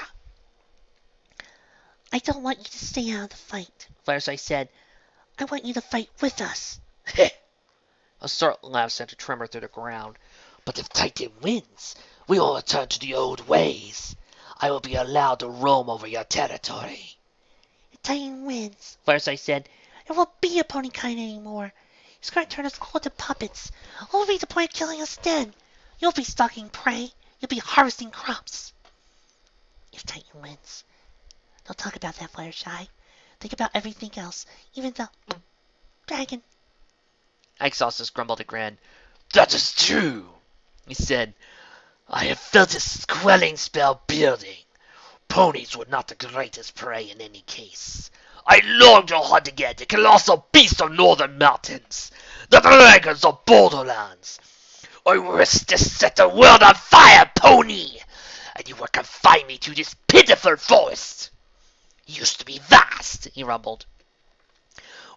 I don't want you to stay out of the fight, Fluttershy said. I want you to fight with us. A startled laugh sent a tremor through the ground. But if Titan wins, we will return to the old ways. I will be allowed to roam over your territory. If Titan wins, Fluttershy said, there won't be a ponykind anymore. He's going to turn us all into puppets. What will be the point of killing us then? You'll be stalking prey. You'll be harvesting crops. If Titan wins, don't talk about that, Fluttershy. Think about everything else, even the dragon. Exastis grumbled a grin. That is true, he said. I have felt his quelling spell building. Ponies were not the greatest prey in any case. I long to hunt again the colossal beasts of northern mountains, the dragons of borderlands. I wish to set the world on fire, pony, and you will confine me to this pitiful forest. It used to be vast, he rumbled.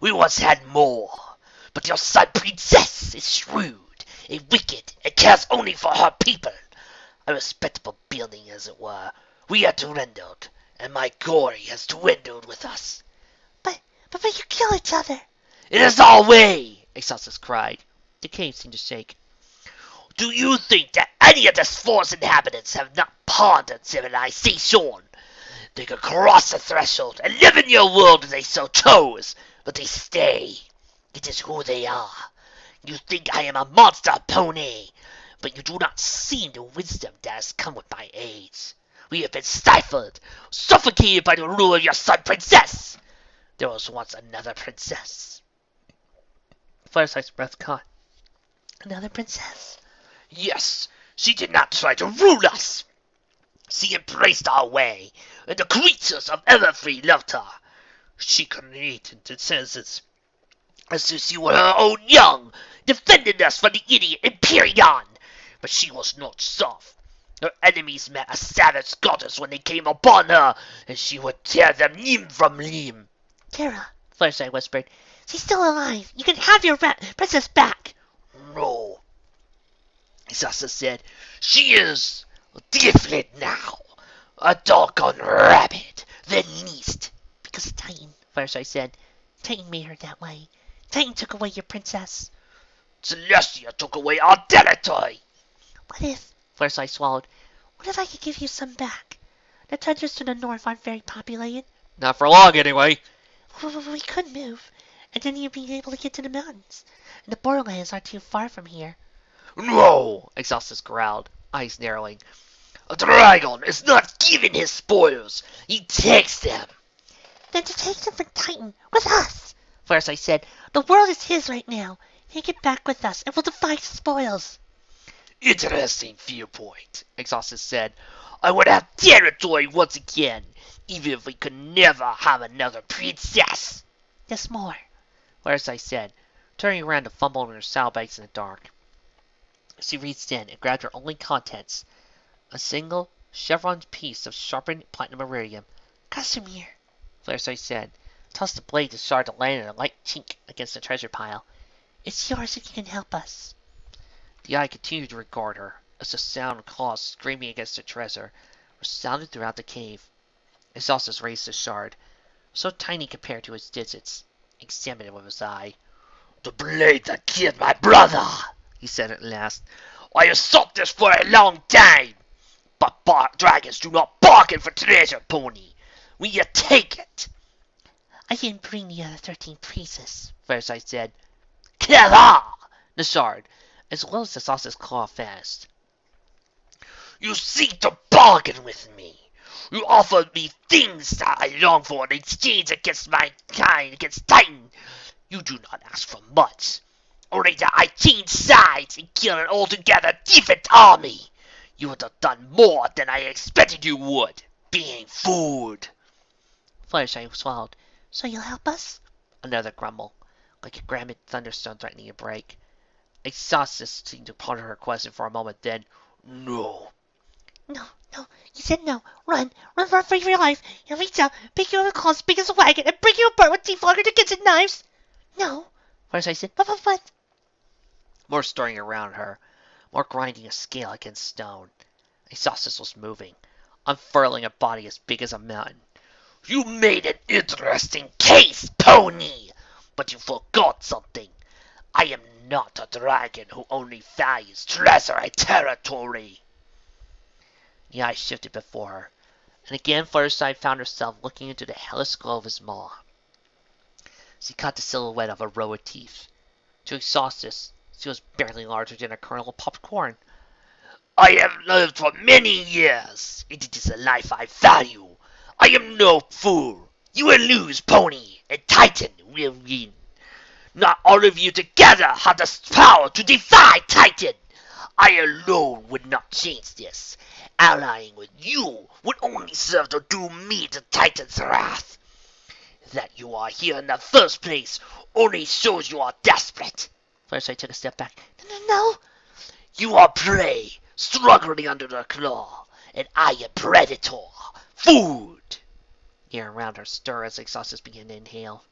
We once had more, but your sun princess is shrewd and wicked and cares only for her people. A respectable building, as it were. We are dwindled, and my glory has dwindled with us. But you kill each other. It is our way, Exastis cried. The cave seemed to shake. Do you think that any of the forest inhabitants have not pondered civilization? They could cross the threshold and live in your world if they so chose, but they stay. It is who they are. You think I am a monster, pony, but you do not see the wisdom that has come with my age. We have been stifled, suffocated by the rule of your sun princess. There was once another princess. Fluttershy's breath caught. Another princess? Yes, she did not try to rule us. She embraced our way, and the creatures of Everfree loved her. She created the senses as if she were her own young, defending us from the idiot Empyrean. But she was not soft. Her enemies met a savage goddess when they came upon her, and she would tear them limb from limb. Terra, Fluttershy whispered, she's still alive. You can have your princess back. No, Exastis said. She is different now. A doggone rabbit, the least. Because of Titan, Fluttershy said. Titan made her that way. Titan took away your princess. Celestia took away our territory. What if, Fluttershy swallowed, what if I could give you some back? The tundras to the north aren't very populated. Not for long, anyway. We could move, and then you'd be able to get to the mountains. And the borderlands aren't too far from here. No, Exastis growled, eyes narrowing. A dragon is not given his spoils. He takes them. Then to take them from Titan, with us. Fluttershy said, the world is his right now. Take it back with us, and we'll divide the spoils. Interesting viewpoint, Exastis said. I would have territory once again, even if we could never have another princess. There's more, Fluttershy said, turning around to fumble in her saddlebags in the dark. She reached in and grabbed her only contents, a single chevroned piece of sharpened platinum iridium. Casimir, Fluttershy said, tossed the blade to shard to land in a light chink against the treasure pile. It's yours if you can help us. The eye continued to regard her, as the sound of claws screaming against the treasure resounded throughout the cave. Exastis raised the shard, so tiny compared to its digits, examined it with his eye. The blade that killed my brother, he said at last. I have sought this for a long time. But dragons do not bargain for treasure, pony. Will you take it? I didn't bring the other 13 pieces, Fluttershy said. Killer! The shard, as well as the sauce's claw fast. You seek to bargain with me. You offer me things that I long for in exchange against my kind, against Titan. You do not ask for much. Only that I change sides and kill an altogether different army. You would have done more than I expected you would, being food. Fluttershy swallowed. So you'll help us? Another grumble, like a granite thunderstorm threatening to break. Exastis seemed to ponder her question for a moment, then, no. No, you said no. Run for your life. He'll reach out, pick you up with claws big as a wagon, and break you apart with teeth longer than kitchen knives. No, Fluttershy said, but. More stirring around her, more grinding a scale against stone. Exastis was moving, unfurling a body as big as a mountain. You made an interesting case, pony, but you forgot something. I am not a dragon who only values treasure and territory. The eyes shifted before her, and again Fluttershy found herself looking into the hellish glow of his maw. She caught the silhouette of a row of teeth. To Exastis, she was barely larger than a kernel of popped corn. I have lived for many years, and it is a life I value. I am no fool. You will lose, pony, and Titan will win. Not all of you together have the power to defy Titan. I alone would not change this. Allying with you would only serve to doom me to Titan's wrath. That you are here in the first place only shows you are desperate. Fluttershy took a step back. No. You are prey, struggling under the claw, and I a predator. Food! The air around her stirred as Exastis began to inhale.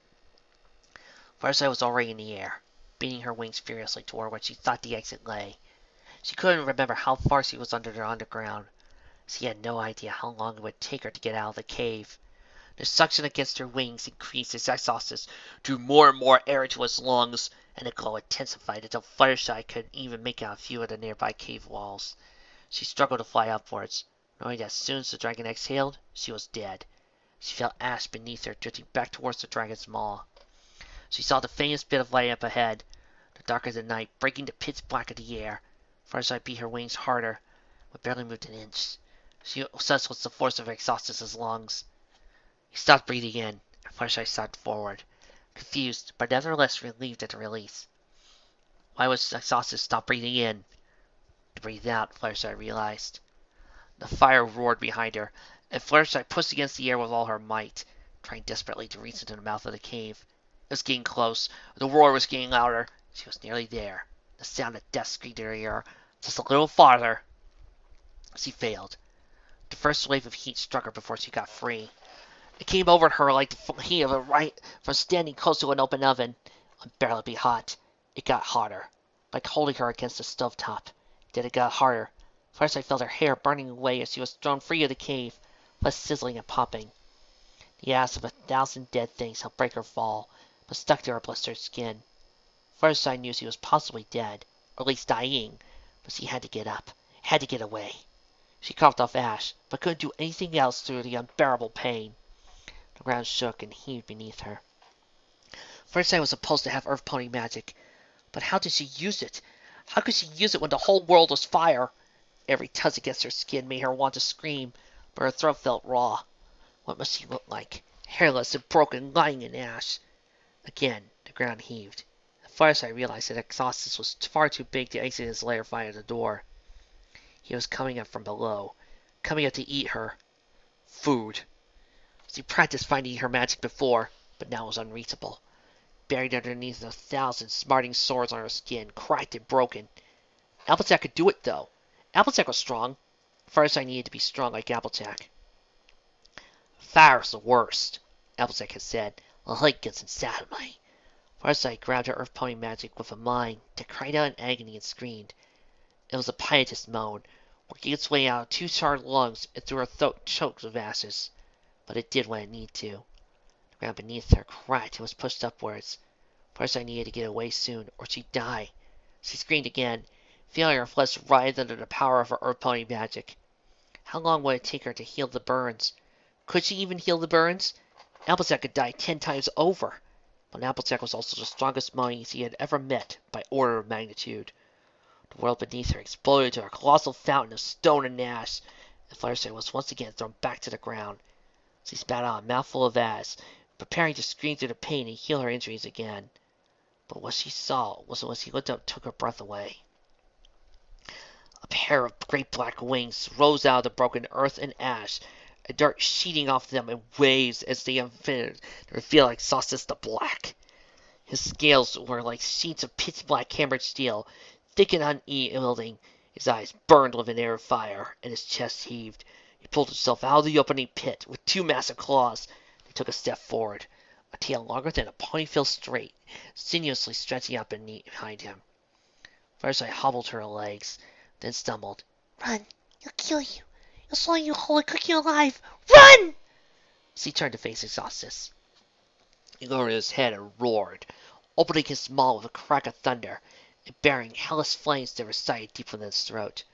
Fluttershy was already in the air, beating her wings furiously toward where she thought the exit lay. She couldn't remember how far she was under the underground. She had no idea how long it would take her to get out of the cave. The suction against her wings increased as Exastis drew more and more air into his lungs, and the glow intensified until Fluttershy couldn't even make out a few of the nearby cave walls. She struggled to fly upwards, knowing that as soon as the dragon exhaled, she was dead. She felt ash beneath her, drifting back towards the dragon's maw. She saw the faintest bit of light up ahead, the dark of the night breaking the pitch black of the air. Fluttershy beat her wings harder, but barely moved an inch. She sensed was the force of Exastis' lungs. He stopped breathing in, and Fluttershy sagged forward, confused, but nevertheless relieved at the release. Why was Exastis stop breathing in? To breathe out, Fluttershy realized. The fire roared behind her, and Fluttershy pushed against the air with all her might, trying desperately to reach into the mouth of the cave. It was getting close. The roar was getting louder. She was nearly there. The sound of death screamed in her ear. Just a little farther. She failed. The first wave of heat struck her before she got free. It came over her like the heat of a right from standing close to an open oven. Unbearably hot. It got hotter, like holding her against a stovetop. Then it got harder. First I felt her hair burning away as she was thrown free of the cave, less sizzling and popping. The ass of 1,000 dead things helped break her fall, but stuck to her blistered skin. First I knew she was possibly dead, or at least dying, but she had to get up, had to get away. She coughed off ash, but couldn't do anything else through the unbearable pain. The ground shook and heaved beneath her. First I was supposed to have earth pony magic, but how did she use it? How could she use it when the whole world was fire? Every touch against her skin made her want to scream, but her throat felt raw. What must she look like? Hairless and broken, lying in ash. Again, the ground heaved. At first I realized that Exastis was far too big to exit his lair via the door. He was coming up from below, coming up to eat her. Food. She practiced finding her magic before, but now it was unreachable. Buried underneath the 1,000 smarting sores on her skin, cracked and broken. Applejack could do it, though. Applejack was strong. First I needed to be strong like Applejack. Fire's the worst, Applejack had said. The light gets inside of me. First I grabbed her earth pony magic with a mind that cried out in agony and screamed. It was a piteous moan, working its way out of 2 charred lungs and through her throat choked with ashes. But it did what it needed to. The ground beneath her cracked and was pushed upwards. First I needed to get away soon, or she'd die. She screamed again, feeling her flesh writhe under the power of her earth pony magic. How long would it take her to heal the burns? Could she even heal the burns? Applejack could die 10 times over. But Applejack was also the strongest pony he had ever met by order of magnitude. The world beneath her exploded to a colossal fountain of stone and ash, and Fluttershy was once again thrown back to the ground. She spat out a mouthful of ash, preparing to scream through the pain and heal her injuries again. But what she saw was when she looked up took her breath away. A pair of great black wings rose out of the broken earth and ash, a dirt sheeting off them in waves as they unfitted to reveal Exastis the Black. His scales were like sheets of pitch-black hammered steel, thick and unyielding. His eyes burned with an air of fire, and his chest heaved. He pulled himself out of the opening pit with 2 massive claws. He took a step forward, a tail longer than a ponytail straight, sinuously stretching out behind him. First I hobbled to her legs, then stumbled. Run! He'll kill you! He'll swallow you whole and cook you alive! Run! She turned to face Exastis. He lowered his head and roared, opening his maw with a crack of thunder, and bearing hellish flames that recited deep within his throat.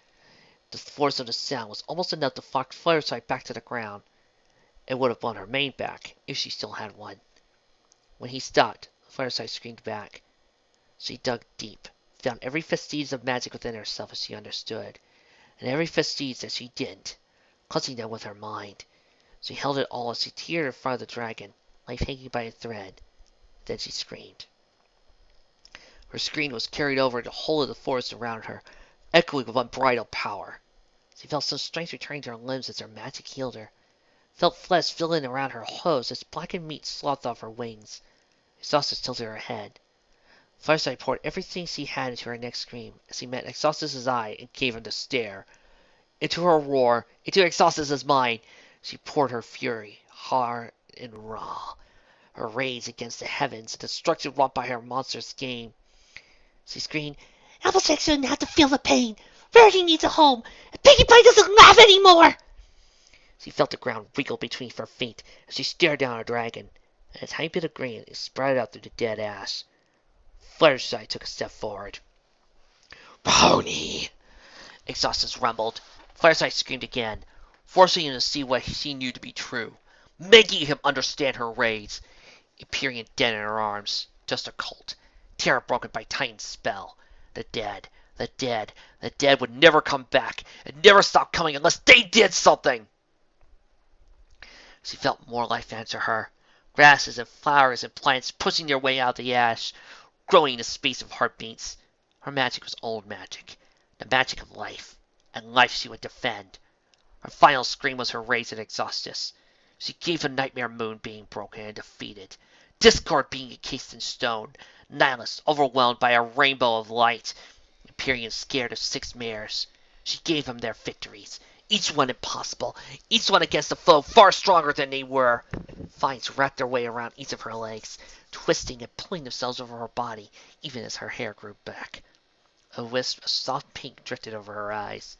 The force of the sound was almost enough to knock Fluttershy back to the ground. It would have won her mane back, if she still had one. When he stopped, Fluttershy screamed back. She dug deep, found every vestige of magic within herself as she understood, and every vestige that she didn't, clutching them with her mind. She held it all as she teetered in front of the dragon, life hanging by a thread. Then she screamed. Her scream was carried over the whole of the forest around her, echoing with unbridled power. She felt some strength returning to her limbs as her magic healed her, felt flesh filling around her hooves as blackened meat slothed off her wings. Exastis tilted her head. Fluttershy poured everything she had into her next scream as he met Exastis' eye and gave him the stare. Into her roar, into Exastis' mind, she poured her fury, hard and raw, her rage against the heavens, the destruction wrought by her monstrous game. She screamed, Applejack shouldn't have to feel the pain. Rarity needs a home, and Pinkie Pie doesn't laugh anymore! She felt the ground wriggle between her feet as she stared down at the dragon, and a tiny bit of green sprouted out through the dead ash. Fluttershy took a step forward. Pony! Exastis rumbled. Fluttershy screamed again, forcing him to see what she knew to be true, making him understand her rage. Empyrean dead in her arms, just a cult, terror broken by Titan's spell. The dead, the dead, the dead would never come back, and never stop coming unless they did something! She felt more life enter her, grasses and flowers and plants pushing their way out of the ash, growing in a space of heartbeats. Her magic was old magic, the magic of life, and life she would defend. Her final scream was her rage at Exastis. She gave a nightmare moon being broken and defeated, discord being encased in stone, Nihilus overwhelmed by a rainbow of light, Empyrean scared of 6 mares. She gave them their victories, each one impossible, each one against a foe far stronger than they were. Vines wrapped their way around each of her legs, twisting and pulling themselves over her body, even as her hair grew back. A wisp of soft pink drifted over her eyes.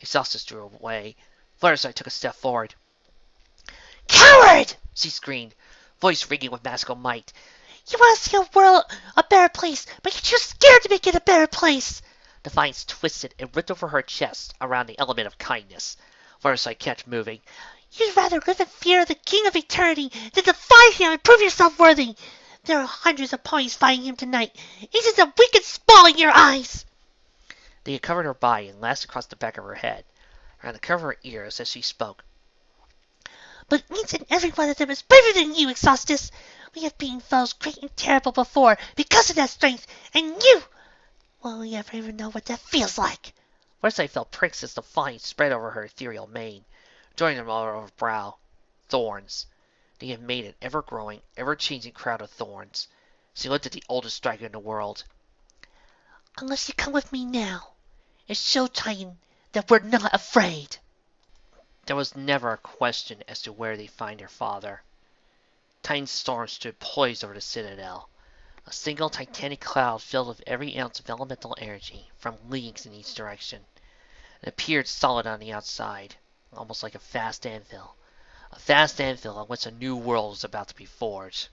Exastis drew away. Fluttershy took a step forward. "Coward!" she screamed, voice ringing with magical might. "You want to see a world a better place, but you're too scared to make it a better place!" The vines twisted and ripped over her chest around the element of kindness. Fluttershy kept moving. "You'd rather live in fear of the King of Eternity than defy him and prove yourself worthy! There are hundreds of ponies fighting him tonight. Each is a wicked spawn in your eyes!" They had covered her body and lashed across the back of her head, around the curve of her ears as she spoke. "But each and every one of them is braver than you, Exastis! We have beaten foes great and terrible before because of that strength, and you will only ever even know what that feels like!" Fluttershy felt pricks as the vines spread over her ethereal mane, joining them over her brow. Thorns. They had made an ever-growing, ever-changing crowd of thorns. She looked at the oldest dragon in the world. "Unless you come with me now, and show Titan that we're not afraid." There was never a question as to where they'd find her father. Titan's storm stood poised over the Citadel, a single titanic cloud filled with every ounce of elemental energy from leagues in each direction. It appeared solid on the outside, almost like a vast anvil on which a new world was about to be forged.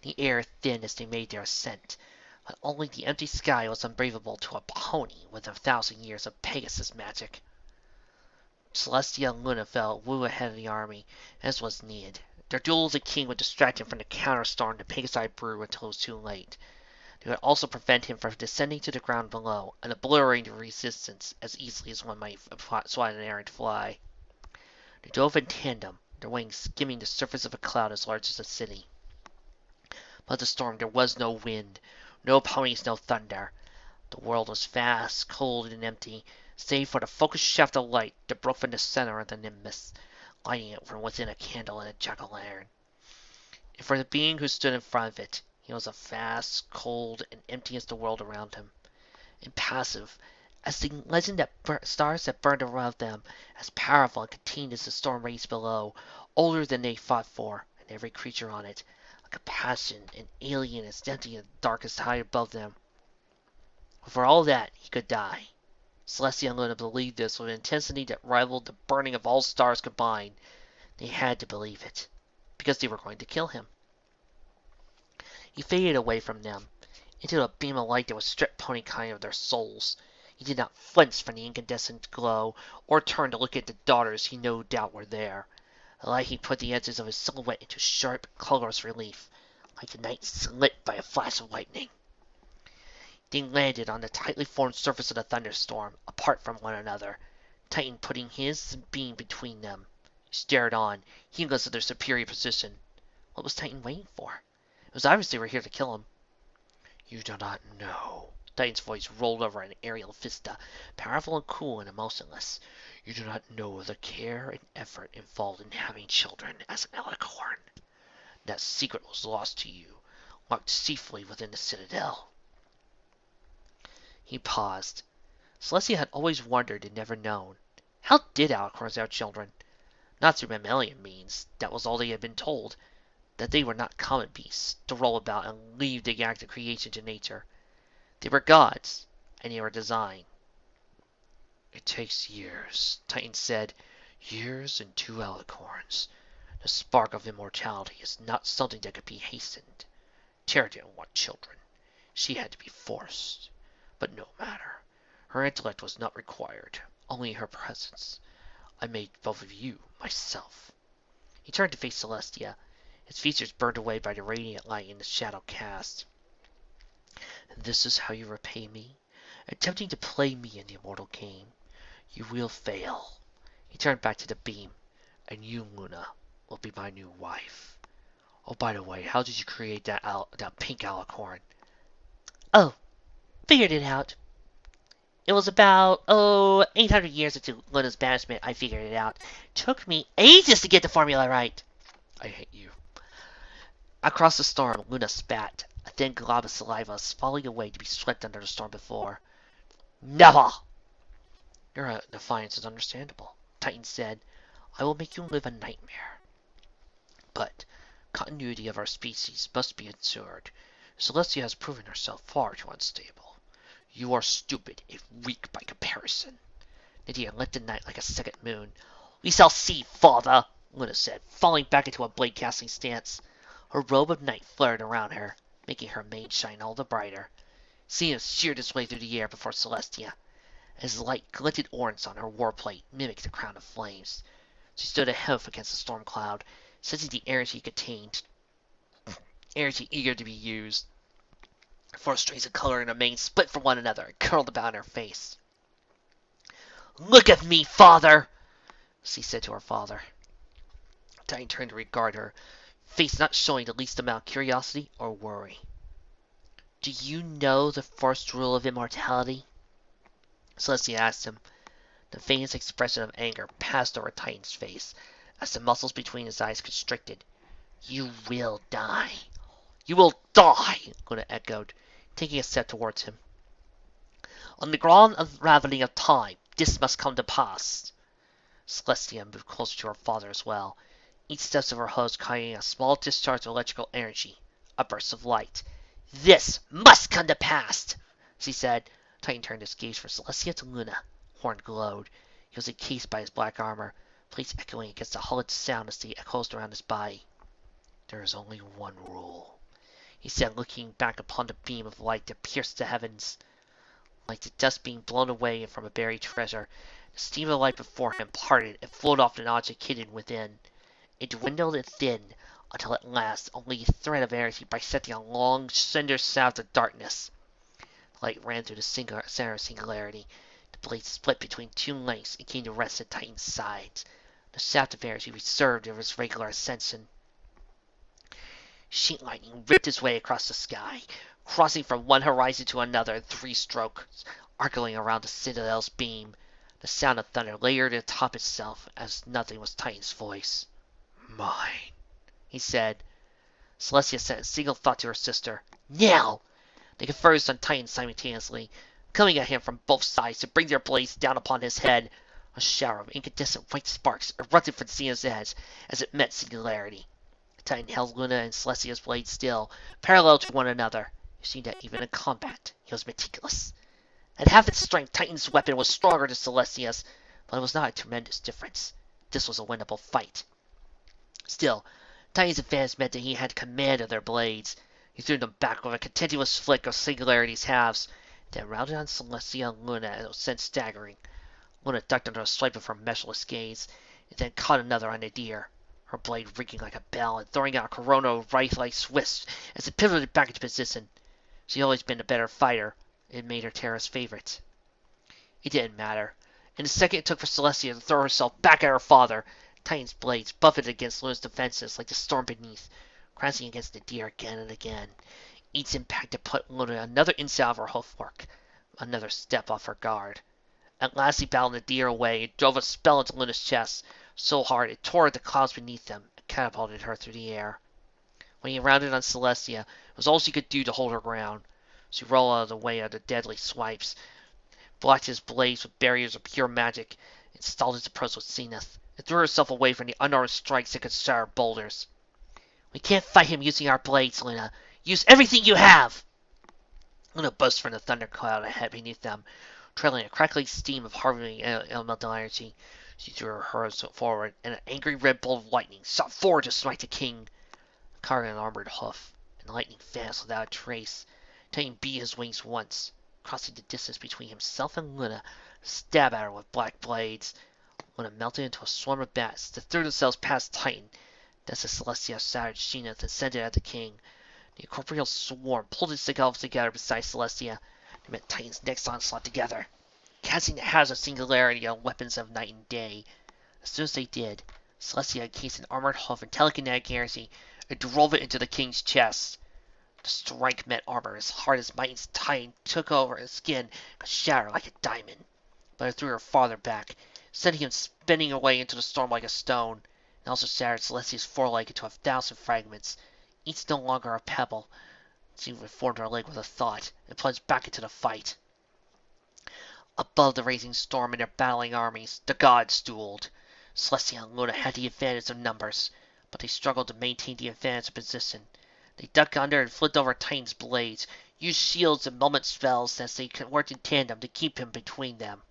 The air thinned as they made their ascent, but only the empty sky was unbreathable to a pony with 1,000 years of Pegasus magic. Celestia and Luna flew ahead of the army, as was needed. Their duel as a king would distract him from the counterstorm the Pegasi brew until it was too late. They would also prevent him from descending to the ground below and obliterating the resistance as easily as one might swat an errant fly. They dove in tandem, their wings skimming the surface of a cloud as large as a city. But the storm there was no wind, no ponies, no thunder. The world was vast, cold, and empty, save for the focused shaft of light that broke from the center of the nimbus, lighting it from within a candle in a jack-o'-lantern. And for the being who stood in front of it, he was as vast, cold, and empty as the world around him. Impassive, as the legend that stars that burned around them, as powerful and contained as the storm raged below, older than they fought for, and every creature on it, like a passion, an alien as empty and dark as high above them. But for all that, he could die. Celestia and Luna believed this with an intensity that rivaled the burning of all stars combined. They had to believe it, because they were going to kill him. He faded away from them, into a beam of light that would strip ponykind of their souls. He did not flinch from the incandescent glow, or turn to look at the daughters he no doubt were there. The light he put the edges of his silhouette into sharp, colorless relief, like the night slit by a flash of lightning. They landed on the tightly formed surface of the thunderstorm, apart from one another, Titan putting his beam between them. He stared on, heedless of their superior position. What was Titan waiting for? It was obvious they were here to kill him. "You do not know." Titan's voice rolled over an aerial vista, powerful and cool and emotionless. "You do not know the care and effort involved in having children as an alicorn. That secret was lost to you, locked safely within the Citadel." He paused. Celestia had always wondered and never known. How did alicorns have children? Not through mammalian means. That was all they had been told. That they were not common beasts, to roll about and leave the act of creation to nature. They were gods, and they were designed. "It takes years," Titan said. "Years and 2 alicorns. The spark of immortality is not something that could be hastened. Terra didn't want children. She had to be forced. But no matter. Her intellect was not required, only her presence. I made both of you myself." He turned to face Celestia, his features burned away by the radiant light in the shadow cast. "And this is how you repay me? Attempting to play me in the immortal game. You will fail." He turned back to the beam. "And you, Luna, will be my new wife." Oh, by the way, how did you create that pink alicorn? Oh, figured it out. It was about, 800 years into Luna's banishment I figured it out. Took me ages to get the formula right. I hate you. Across the storm, Luna spat. A thin glob of saliva was falling away to be swept under the storm before. Never! Your defiance is understandable, Titan said. I will make you live a nightmare. But continuity of our species must be ensured. Celestia has proven herself far too unstable. You are stupid, if weak by comparison. Nadia lit the night like a second moon. We shall see, father, Luna said, falling back into a blade-casting stance. Her robe of night flared around her, making her mane shine all the brighter. Zenith sheared its way through the air before Celestia. As light glinted orange on her warplate mimicked the crown of flames. She stood a hoof against the storm cloud, sensing the energy contained, energy eager to be used. Four streams of color in her mane split from one another and curled about her face. Look at me, father, she said to her father. Titan turned to regard her, face not showing the least amount of curiosity or worry. Do you know the first rule of immortality? Celestia asked him. The faintest expression of anger passed over Titan's face as the muscles between his eyes constricted. You will die. You will die, Luna echoed, taking a step towards him. On the ground unraveling of time, this must come to pass. Celestia moved closer to her father as well, each step of her hose carrying a small discharge of electrical energy, a burst of light. This must come to pass, she said. Titan turned his gaze from Celestia to Luna. Horn glowed. He was encased by his black armor, plates echoing against the hulled sound as they closed around his body. There is only one rule, he said, looking back upon the beam of light that pierced the heavens. Like the dust being blown away from a buried treasure, the stream of light before him parted and flowed off an object hidden within. It dwindled and thinned until at last only a thread of energy bisecting a long, slender shaft of darkness. The light ran through the center of singularity. The blade split between two lengths and came to rest at Titan's sides. The shaft of energy reserved of his regular ascension. Sheet lightning ripped its way across the sky, crossing from one horizon to another in 3 strokes, arcing around the Citadel's beam. The sound of thunder layered atop itself as nothing was Titan's voice. Mine, he said. Celestia sent a single thought to her sister. Now! They converged on Titan simultaneously, coming at him from both sides to bring their blades down upon his head. A shower of incandescent white sparks erupted from Zenith's edge as it met singularity. Titan held Luna and Celestia's blades still, parallel to one another. It seemed that even in combat, he was meticulous. At half its strength, Titan's weapon was stronger than Celestia's, but it was not a tremendous difference. This was a winnable fight. Still, Titan's advance meant that he had command of their blades. He threw them back with a continuous flick of Singularity's halves, then rounded on Celestia and Luna and was sent staggering. Luna ducked under a swipe of her meshless gaze, and then caught another on the deer, her blade ringing like a bell and throwing out a corona of wraith-like swists as it pivoted back into position. She had always been a better fighter. It made her Terra's favorite. It didn't matter. In the second it took for Celestia to throw herself back at her father, Titan's blades buffeted against Luna's defenses like the storm beneath, crashing against the deer again and again. Each impact had put Luna another inch out of her hoofwork, another step off her guard. At last he battled the deer away and drove a spell into Luna's chest, so hard it tore at the clouds beneath them and catapulted her through the air. When he rounded on Celestia, it was all she could do to hold her ground. She rolled out of the way of the deadly swipes, blocked his blades with barriers of pure magic, and stalled his approach with Zenith, and threw herself away from the unarmed strikes that could shatter boulders. We can't fight him using our blades, Luna. Use everything you have! Luna burst from the thundercloud ahead beneath them, trailing a crackling steam of hardening elemental energy. She threw her hers forward, and an angry red bolt of lightning shot forward to smite the king. Carrying an armored hoof, and the lightning vanished without a trace. Titan beat his wings once, crossing the distance between himself and Luna, to stab at her with black blades. Luna melted into a swarm of bats that threw themselves past Titan. Thus the Celestia shattered Zenith and sent it at the king. The incorporeal swarm pulled itself together beside Celestia. They met Titan's next onslaught together, casting the halves of singularity on weapons of night and day. As soon as they did, Celestia encased an armored hoof and telekinetic energy, and drove it into the king's chest. The strike met armor as hard as Titan's Titan took over his skin and shattered like a diamond. But it threw her farther back, sending him spinning away into the storm like a stone, and also shattered Celestia's foreleg into 1,000 fragments, each no longer a pebble. She reformed her leg with a thought, and plunged back into the fight. Above the raging storm and their battling armies, the gods dueled. Celestia and Luna had the advantage of numbers, but they struggled to maintain the advantage of position. They ducked under and flipped over Titan's blades, used shields and moment spells as they worked in tandem to keep him between them.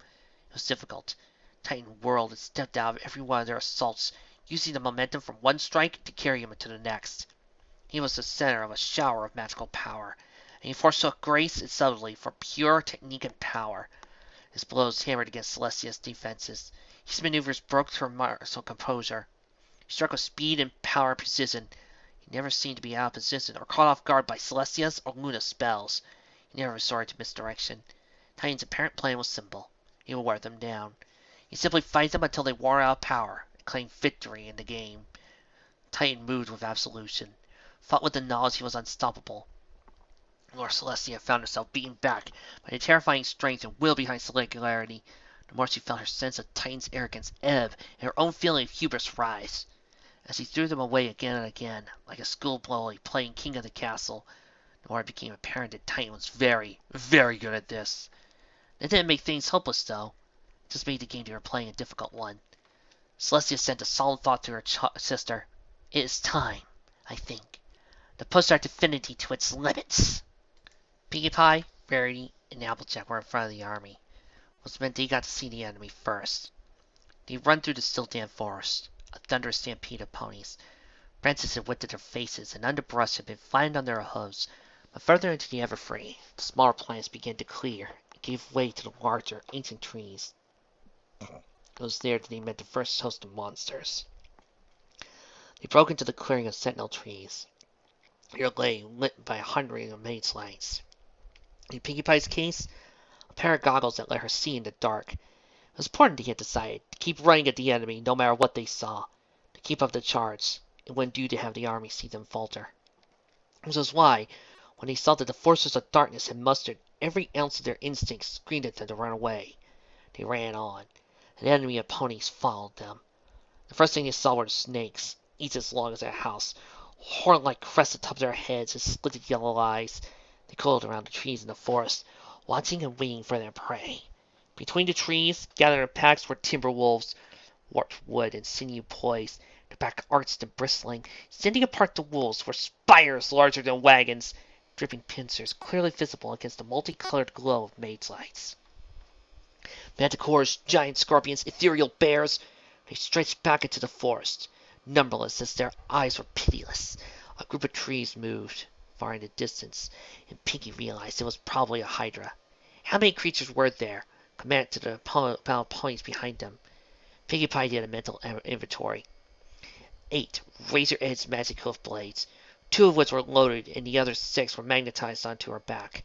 It was difficult. Titan whirled and stepped out of every one of their assaults, using the momentum from one strike to carry him into the next. He was the center of a shower of magical power, and he forsook grace and subtlety for pure technique and power. His blows hammered against Celestia's defenses. His maneuvers broke her martial composure. He struck with speed and power and precision. He never seemed to be out of position or caught off guard by Celestia's or Luna's spells. He never resorted to misdirection. Titan's apparent plan was simple. He would wear them down. He'd simply fight them until they wore out of power and claim victory in the game. Titan moved with absolution, fought with the knowledge he was unstoppable. Lord Celestia found herself beaten back by the terrifying strength and will behind singularity. The more she felt her sense of Titan's arrogance ebb and her own feeling of hubris rise. As he threw them away again and again, like a schoolboy playing king of the castle, the more it became apparent that Titan was very, very good at this. It didn't make things hopeless, though. It just made the game they were playing a difficult one. Celestia sent a solemn thought to her sister. It is time, I think, to push our divinity to its limits. Pinkie Pie, Rarity, and Applejack were in front of the army, which meant they got to see the enemy first. They run through the still damp forest, a thunderous stampede of ponies. Branches had whipped at their faces, and underbrush had been flattened on their hooves, but further into the Everfree, the smaller plants began to clear and gave way to the larger, ancient trees. It was there that they met the first host of monsters. They broke into the clearing of sentinel trees. They lay lit by 100 of maid's lights. In Pinkie Pie's case, a pair of goggles that let her see in the dark. It was important to get decided to keep running at the enemy no matter what they saw, to keep up the charge. It wouldn't do to have the army see them falter. This was why, when they saw that the forces of darkness had mustered every ounce of their instincts screamed at them to run away, they ran on. An enemy of ponies followed them. The first thing they saw were the snakes, each as long as their house, horn-like crests atop their heads and slitted yellow eyes. They coiled around the trees in the forest, watching and waiting for their prey. Between the trees, gathered in packs, were timber wolves, warped wood and sinew poised, their back arched and bristling. Standing apart the wolves were spires larger than wagons, dripping pincers clearly visible against the multicolored glow of maid's lights. Manticores, giant scorpions, ethereal bears, they stretched back into the forest, numberless as their eyes were pitiless. A group of trees moved far in the distance, and Pinkie realized it was probably a hydra. How many creatures were there? Commanded to the bound ponies behind them. Pinkie Pie did a mental inventory. 8 razor-edged magic hoof blades, 2 of which were loaded, and the other 6 were magnetized onto her back.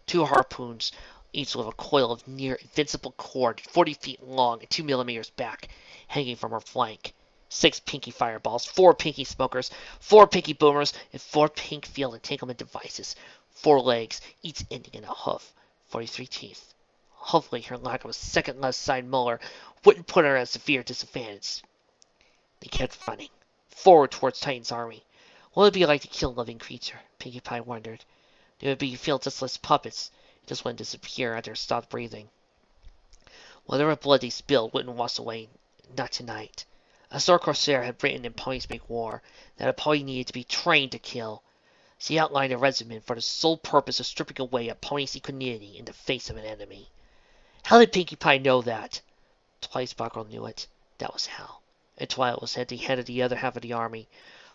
2 harpoons, each with a coil of near-invincible cord 40 feet long and 2 millimeters back, hanging from her flank. 6 Pinkie fireballs, 4 Pinkie smokers, 4 Pinkie boomers, and 4 pink field entanglement devices. 4 legs, each ending in a hoof. 43 teeth. Hopefully her lack of a second left side molar wouldn't put her at a severe disadvantage. They kept running, forward towards Titan's army. What would it be like to kill a living creature? Pinkie Pie wondered. They would feel just like puppets. It just wouldn't disappear after it stopped breathing. Whatever blood they spilled wouldn't wash away. Not tonight. A Sword Corsair had written in Ponies Make War that a pony needed to be trained to kill. She outlined a regimen for the sole purpose of stripping away a pony's equanimity in the face of an enemy. How did Pinkie Pie know that? Twilight Sparkle knew it. That was how. And Twilight was at the head of the other half of the army,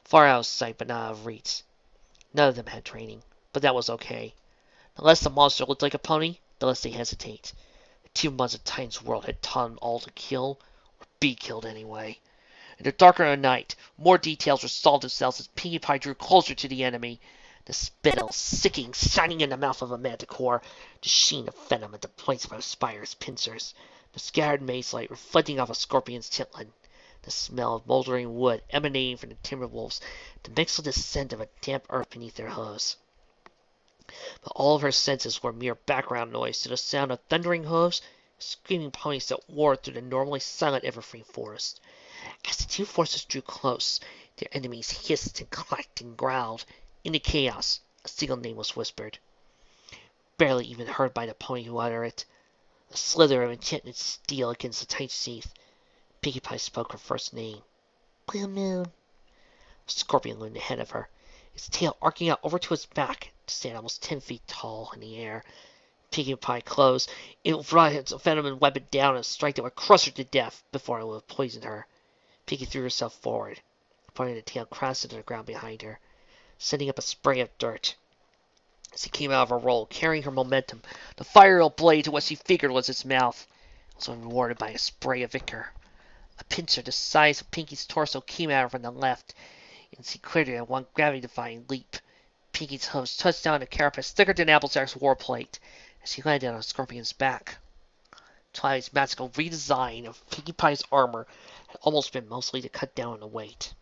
far out of sight but not out of reach. None of them had training, but that was okay. The less the monster looked like a pony, the less they hesitate. The 2 months of Titan's world had taught them all to kill, or be killed anyway. In the darker of the night, more details resolved themselves as Pinkie Pie drew closer to the enemy. The spittle, sicking, shining in the mouth of a manticore, the sheen of venom at the points of a spire's pincers, the scattered maze light reflecting off a scorpion's chitlin. the smell of moldering wood emanating from the timber wolves, to mix with the scent of a damp earth beneath their hooves. But all of her senses were mere background noise to the sound of thundering hooves, screaming ponies that roared through the normally silent evergreen forest. As the two forces drew close, their enemies hissed and clacked and growled. In the chaos, a single name was whispered, barely even heard by the pony who uttered it. A slither of enchanted steel against the tight teeth. Pinkie Pie spoke her first name. Blue Moon. A scorpion loomed ahead of her, its tail arcing out over to its back to stand almost 10 feet tall in the air. Pinkie Pie closed. It brought its venomous weapon down and strike that would crush her to death before it would have poisoned her. Pinkie threw herself forward, pointing the tail crashed into the ground behind her, sending up a spray of dirt. As he came out of her roll, carrying her momentum, the fire blade to what she figured was its mouth was rewarded by a spray of ichor. A pincer the size of Pinkie's torso came at her from the left, and she cleared it in one gravity-defying leap. Pinkie's hooves touched down the carapace thicker than Applejack's warplate as she landed on Scorpion's back. Twilight's magical redesign of Pinkie Pie's armor had almost been mostly to cut down on the weight.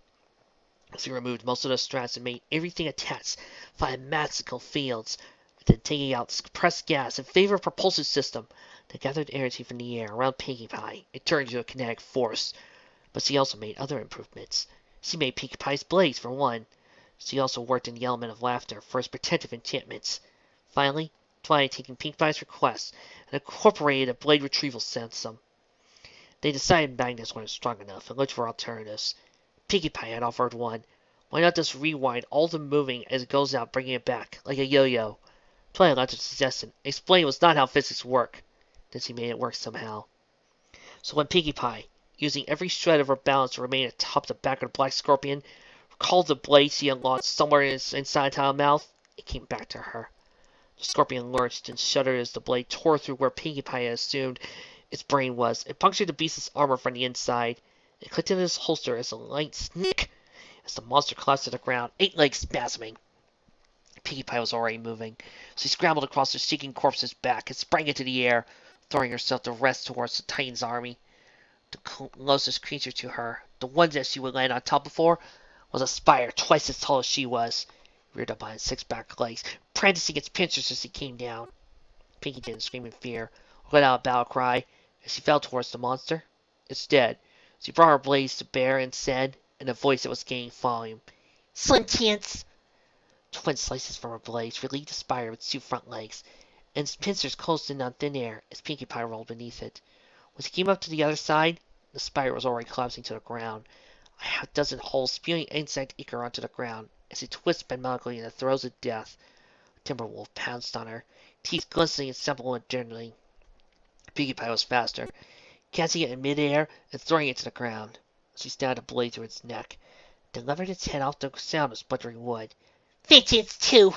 As he removed most of the straps and made everything attached via magical fields, then taking out the compressed gas in favor of a propulsive system that gathered energy from the air around Pinkie Pie, it turned into a kinetic force. But she also made other improvements. She made Pinkie Pie's blades, for one. She also worked in the element of laughter for his protective enchantments. Finally, Twilight taking Pinkie Pie's request and incorporated a blade retrieval system. They decided magnets weren't strong enough and looked for alternatives. Pinkie Pie had offered one. Why not just rewind all the moving as it goes out, bringing it back, like a yo-yo? Twilight laughed at the suggestion, explained it was not how physics work. Then she made it work somehow. So when Pinkie Pie, using every shred of her balance to remain atop the back of the black scorpion, recalled the blade she had launched somewhere inside her mouth, it came back to her. The scorpion lurched and shuddered as the blade tore through where Pinkie Pie had assumed its brain was. It punctured the beast's armor from the inside. It clicked into his holster as a light snick as the monster collapsed to the ground, 8 legs spasming. Pinkie Pie was already moving. She scrambled across the shaking corpse's back and sprang into the air, throwing herself to rest towards the Titan's army. The closest creature to her, the one that she would land on top before, was a spire twice as tall as she was, reared up on its 6 back legs, practicing its pincers as he came down. Pinkie didn't scream in fear, or let out a battle cry as she fell towards the monster. Instead, she brought her blades to bear and said, in a voice that was gaining volume, "Slim chance!" Twin slices from her blades relieved the spire of its 2 front legs, and its pincers closed in on thin air as Pinkie Pie rolled beneath it. When she came up to the other side, the spire was already collapsing to the ground, a half-dozen holes spewing insect ichor onto the ground as it twisted magically in the throes of death. A timber wolf pounced on her, teeth glistening and simple and deadly. Pinkie Pie was faster, catching it in midair and throwing it to the ground. She stabbed a blade through its neck, then levered its head off the sound of sputtering wood. "Vengeance, too!"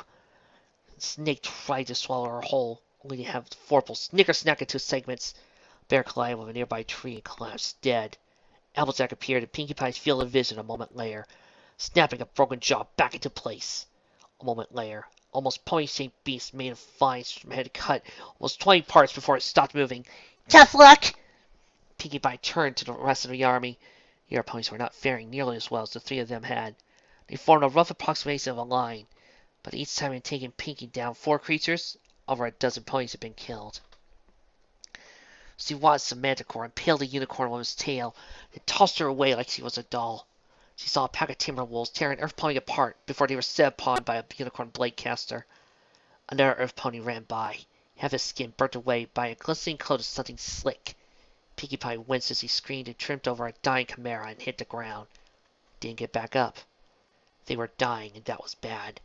The snake tried to swallow her whole, only to have the forepaw snicker-snack into segments. A bear collided with a nearby tree and collapsed dead. Applejack appeared in Pinkie Pie's field of vision a moment later, snapping a broken jaw back into place. A moment later, almost pony-shaped beast made of vines from head cut almost 20 parts before it stopped moving. "Tough luck!" Pinkie Pie turned to the rest of the army. The other ponies were not faring nearly as well as the 3 of them had. They formed a rough approximation of a line, but each time it had taken Pinkie down 4 creatures, over a dozen ponies had been killed. She watched the manticore impale the unicorn with his tail, then tossed her away like she was a doll. She saw a pack of timber wolves tear an earth pony apart before they were set upon by a unicorn blade caster. Another earth pony ran by, half his skin burnt away by a glistening coat of something slick. Pinkie Pie winced as he screamed and tripped over a dying chimera and hit the ground. Didn't get back up. They were dying, and that was bad.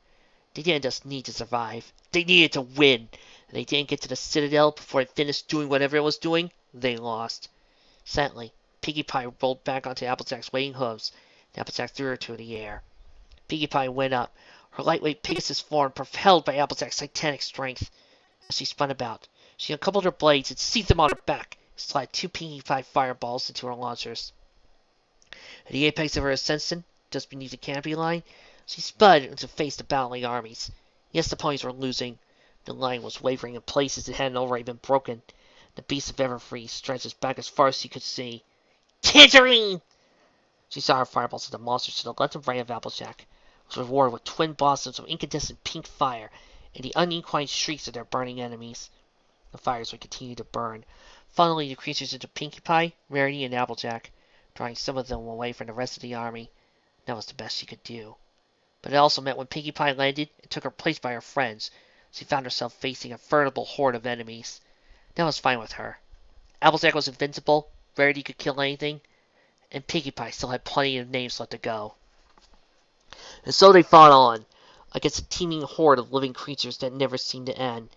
They didn't just need to survive. They needed to win. And they didn't get to the Citadel before it finished doing whatever it was doing. They lost. Silently, Pinkie Pie rolled back onto Applejack's waiting hooves, and Applejack threw her to the air. Pinkie Pie went up, her lightweight Pegasus form propelled by Applejack's titanic strength. As she spun about, she uncoupled her blades and seized them on her back, and slid 2 Pinkie Pie fireballs into her launchers. At the apex of her ascension, just beneath the canopy line, she spun to face the battling armies. Yes, the ponies were losing. The line was wavering in places it hadn't already been broken. The beast of Everfree stretched back as far as she could see. "Tangerine!" She saw her fireballs at the monsters to the left and right of Applejack, was rewarded with twin blossoms of incandescent pink fire and the unequine shrieks of their burning enemies. The fires would continue to burn, funneling the creatures into Pinkie Pie, Rarity, and Applejack, drawing some of them away from the rest of the army. That was the best she could do. But it also meant when Pinkie Pie landed and took her place by her friends, she found herself facing a veritable horde of enemies. That was fine with her. Applejack was invincible, Rarity could kill anything, and Pinkie Pie still had plenty of names left to go. And so they fought on, against a teeming horde of living creatures that never seemed to end.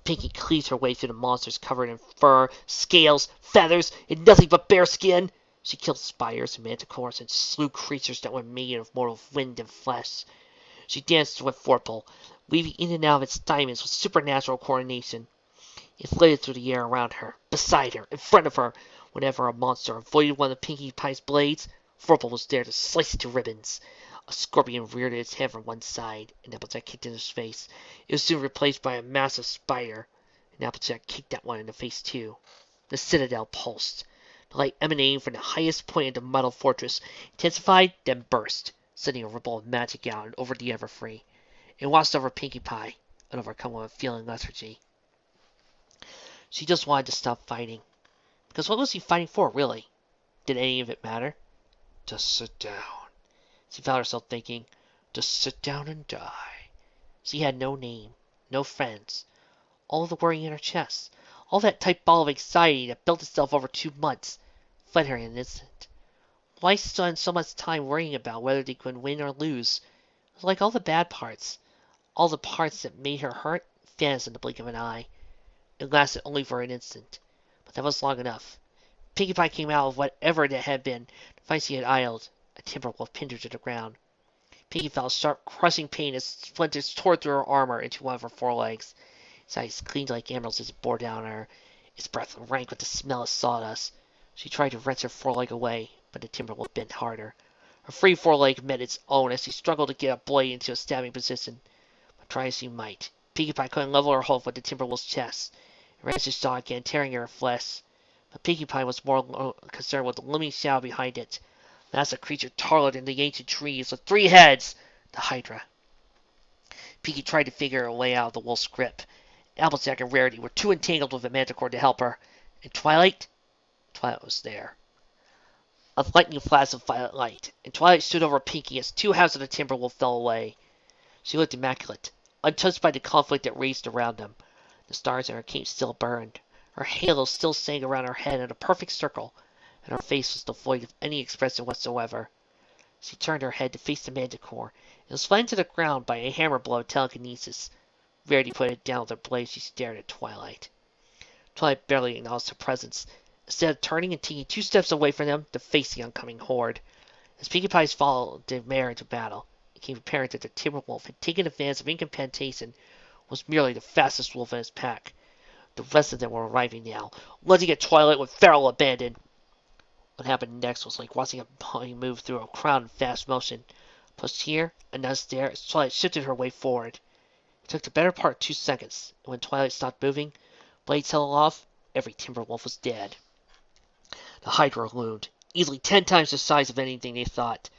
Pinkie cleaved her way through the monsters covered in fur, scales, feathers, and nothing but bare skin. She killed spiders and manticores and slew creatures that were made of mortal wind and flesh. She danced with Vorpal, weaving in and out of its diamonds with supernatural coordination. It flitted through the air around her, beside her, in front of her. Whenever a monster avoided one of Pinkie Pie's blades, Vorpal was there to slice it to ribbons. A scorpion reared its head from one side, and Applejack kicked in his face. It was soon replaced by a massive spider, and Applejack kicked that one in the face too. The Citadel pulsed. The light emanating from the highest point of the metal fortress intensified, then burst, sending a ripple of magic out and over the Everfree. It washed over Pinkie Pie, and overcome with a feeling lethargy. She just wanted to stop fighting. Because what was he fighting for, really? Did any of it matter? Just sit down. She found herself thinking, just sit down and die. She had no name, no friends. All the worry in her chest, all that tight ball of anxiety that built itself over 2 months, fled her in an instant. Why spend so much time worrying about whether they could win or lose? It was like all the bad parts, all the parts that made her hurt, vanished in the blink of an eye. It lasted only for an instant, but that was long enough. Pinkie Pie came out of whatever that had been, to find she had idled. A timber wolf pinned her to the ground. Pinkie felt sharp, crushing pain as splinters tore through her armor into one of her forelegs. Its eyes gleamed like emeralds as it bore down on her. Its breath rank with the smell of sawdust. She tried to wrench her foreleg away, but the timber wolf bent harder. Her free foreleg met its own as she struggled to get a blade into a stabbing position. But try as she might, Pinkie Pie couldn't level her hoof with the timber wolf's chest. It ran as she saw again, tearing at her flesh. But Pinkie Pie was more concerned with the looming shadow behind it. That's a creature taller than the ancient trees, with 3 heads! The Hydra. Pinkie tried to figure a way out of the wolf's grip. Applejack and Rarity were too entangled with the manticore to help her. And Twilight? Twilight was there. A lightning flash of violet light, and Twilight stood over Pinkie as 2 halves of the timber wolf fell away. She looked immaculate, untouched by the conflict that raged around them. The stars in her cape still burned. Her halo still sang around her head in a perfect circle, and her face was devoid of any expression whatsoever. She turned her head to face the manticore, and was flattened to the ground by a hammer blow of telekinesis. Rarity put it down with her blade as she stared at Twilight. Twilight barely acknowledged her presence, instead of turning and taking 2 steps away from them to face the oncoming horde. As Pinkie Pie followed the mare into battle, it became apparent that the timber wolf had taken advantage of incantation, was merely the fastest wolf in his pack. The rest of them were arriving now, lunging at Twilight with feral abandon. What happened next was like watching a pony move through a crowd in fast motion. Pushed here, and nudged there, as Twilight shifted her way forward. It took the better part of 2 seconds, and when Twilight stopped moving, blades held off, every timber wolf was dead. The Hydra loomed, easily 10 times the size of anything they thought.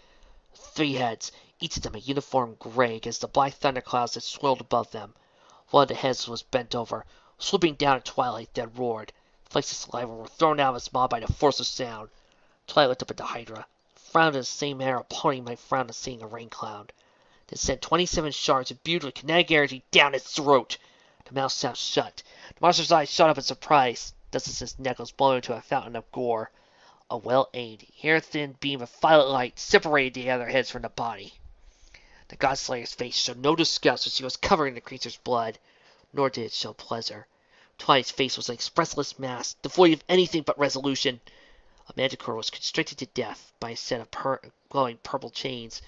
3 heads, each of them a uniform gray against the black thunderclouds that swirled above them. One of the heads was bent over, swooping down at Twilight, then roared. Flakes of saliva were thrown out of its maw by the force of sound. Twilight looked up at the Hydra, frowned in the same manner a pony might frown at seeing a rain cloud, then sent 27 shards imbued with kinetic energy down its throat. The mouth snapped shut. The monster's eyes shot up in surprise, just as its neck was blown into a fountain of gore. A well-aimed, hair-thin beam of violet light separated the other heads from the body. The Godslayer's face showed no disgust as she was covering the creature's blood, nor did it show pleasure. Twilight's face was an expressless mask, devoid of anything but resolution. A manticore was constricted to death by a set of glowing purple chains.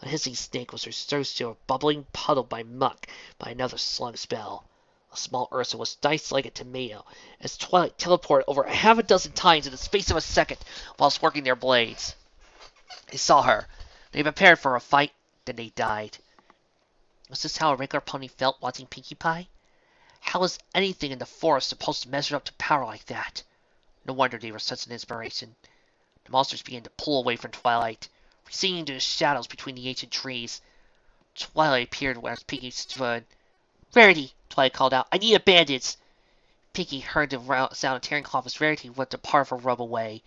A hissing snake was reduced to a bubbling puddle by muck by another slung spell. A small Ursa was diced like a tomato, as Twilight teleported over a half a dozen times in the space of a second whilst working their blades. They saw her. They prepared for a fight, then they died. Was this how a regular pony felt watching Pinkie Pie? How was anything in the forest supposed to measure up to power like that? No wonder they were such an inspiration. The monsters began to pull away from Twilight, receding into the shadows between the ancient trees. Twilight appeared where Piggy stood. Rarity, Twilight called out. I need a bandage. Piggy heard the sound of tearing cloth as Rarity whipped a part of her robe away.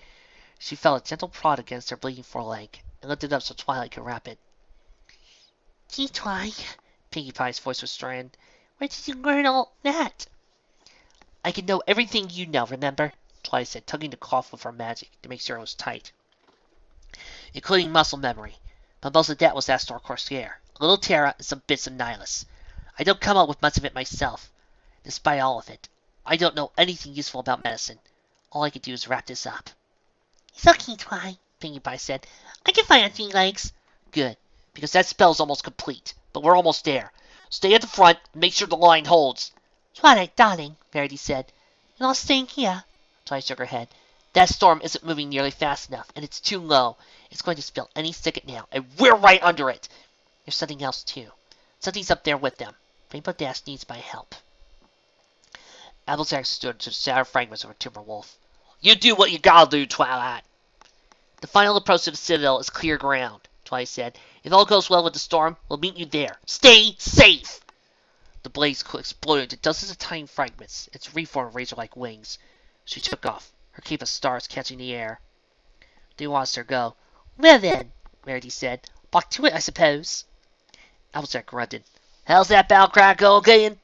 She felt a gentle prod against her bleeding foreleg and lifted it up so Twilight could wrap it. Gee, Twilight, Pinkie Pie's voice was strained. Where did you learn all that? I can know everything you know, remember? Twilight said, tugging the cloth with her magic to make sure it was tight. Including muscle memory. But most of that was Astor Corsair, a little Terra, and some bits of Nihilus. I don't come up with much of it myself. Despite all of it, I don't know anything useful about medicine. All I can do is wrap this up. It's okay, Twilight, Pinkie Pie said. I can find on 3 legs. Good, because that spell's almost complete, but we're almost there. Stay at the front and make sure the line holds. Twilight, darling, Verity said. And I'll stay here. Twilight shook her head. That storm isn't moving nearly fast enough, and it's too low. It's going to spill any second now, and we're right under it. There's something else, too. Something's up there with them. Rainbow Dash needs my help. Applejack stood to the shattered fragments of a timber wolf. You do what you gotta do, Twilight. The final approach to the Citadel is clear ground, Twilight said. If all goes well with the storm, we'll meet you there. Stay safe! The blaze exploded into dozens of tiny fragments, its reformed razor-like wings. She took off, her cape of stars catching the air. They watched her go. Well then, Rarity said. Back to it, I suppose. Applejack grunted. How's that battle cry go again?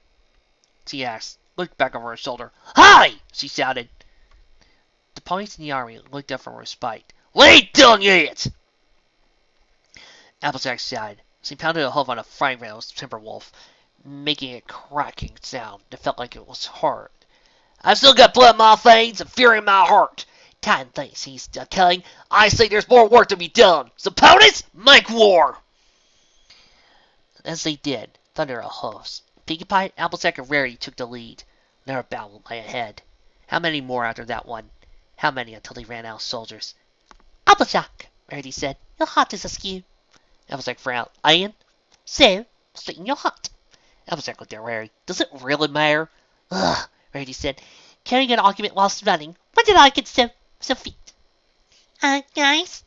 She asked, looked back over her shoulder. Hi! She shouted. The ponies in the army looked up from respite. We ain't done yet! Applejack sighed. She pounded a hoof on a fragment of timber wolf, making a cracking sound that felt like it was hard. I've still got blood in my veins and fear in my heart. Time thinks he's killing. I say there's more work to be done. So ponies, make war! As they did, thunder of hoofs. Pinkie Pie, Applejack, and Rarity took the lead. Another battle lay ahead. How many more after that one? How many until they ran out of soldiers? Applejack, Rarity said. Your heart is askew. Applejack frowned. Ian? So, straighten your heart. Applejack looked at Rarity. Does it really matter? Ugh, Rarity said. Carrying an argument whilst running. When did I get so fit? Guys?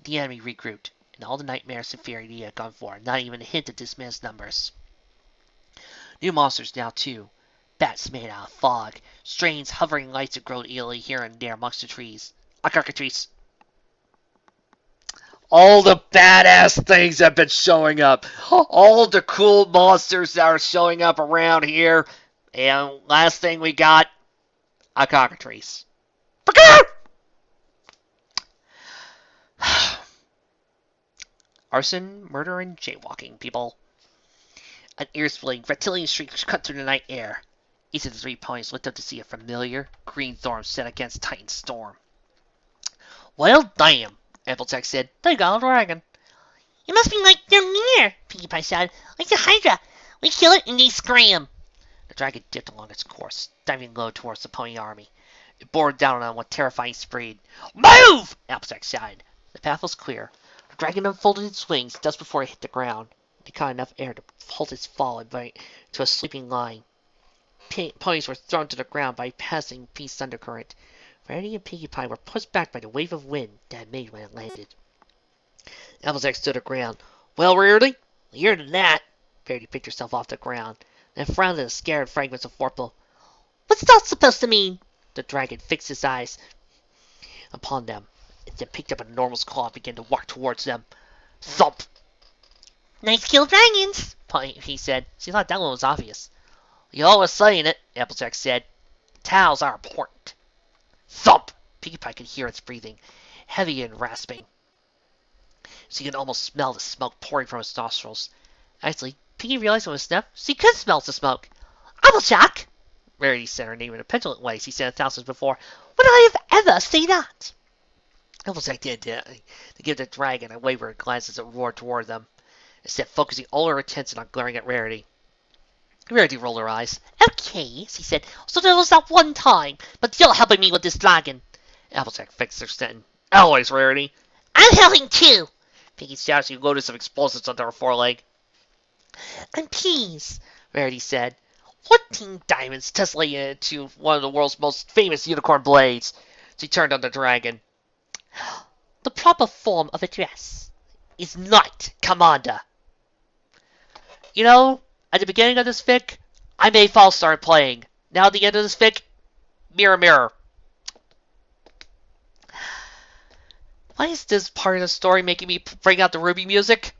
The enemy regrouped, and all the nightmares and fear he had gone for, not even a hint of this man's numbers. New monsters now, too. Bats made out of fog, strange hovering lights that glowed eerily here and there amongst the trees. Trees. All the badass things have been showing up. All the cool monsters that are showing up around here. And last thing we got, cockatrice. Arson, murder, and jaywalking, people. An ear-splitting reptilian shriek cut through the night air. Each of the 3 ponies looked up to see a familiar green thorn set against Titan's storm. Well, damn, Applejack said. They got a dragon. It must be like they're near, Pinkie Pie shouted. Like the Hydra. We kill it and they scram. The dragon dipped along its course, diving low towards the pony army. It bore down on them with terrifying speed. Move! Applejack shouted. The path was clear. The dragon unfolded its wings just before it hit the ground. It caught enough air to halt its fall and bring it to a sleeping line. Ponies were thrown to the ground by passing Peace undercurrent. Rarity and Pinkie Pie were pushed back by the wave of wind that it made when it landed. Applejack stood her ground. Well, Rarity, you're than that. Rarity picked herself off the ground, then frowned at the scared fragments of Vorpal. What's that supposed to mean? The dragon fixed his eyes upon them, and then picked up an enormous claw and began to walk towards them. Thump! Nice kill, dragons, he said. She thought that one was obvious. You're always saying it, Applejack said. Towels are important. Thump! Pinkie Pie could hear its breathing, heavy and rasping. She could almost smell the smoke pouring from its nostrils. Actually, Pinkie realized it was snuff. She could smell the smoke. Applejack! Rarity said her name in a petulant way she said it thousands before. Would I have ever seen that? Applejack did to give the dragon a wayward glance as it roared toward them, instead focusing all her attention on glaring at Rarity. Rarity rolled her eyes. Okay, she said. So there was that one time, but you're helping me with this dragon. Applejack fixed her sentence. Always, Rarity. I'm helping too. Pinkie shouted as she loaded some explosives onto her foreleg. And please, Rarity said. 14 diamonds tessellated into one of the world's most famous unicorn blades. She turned on the dragon. The proper form of address is Knight Commander. You know, at the beginning of this fic, I made False start playing. Now at the end of this fic, Mirror Mirror. Why is this part of the story making me bring out the Ruby music?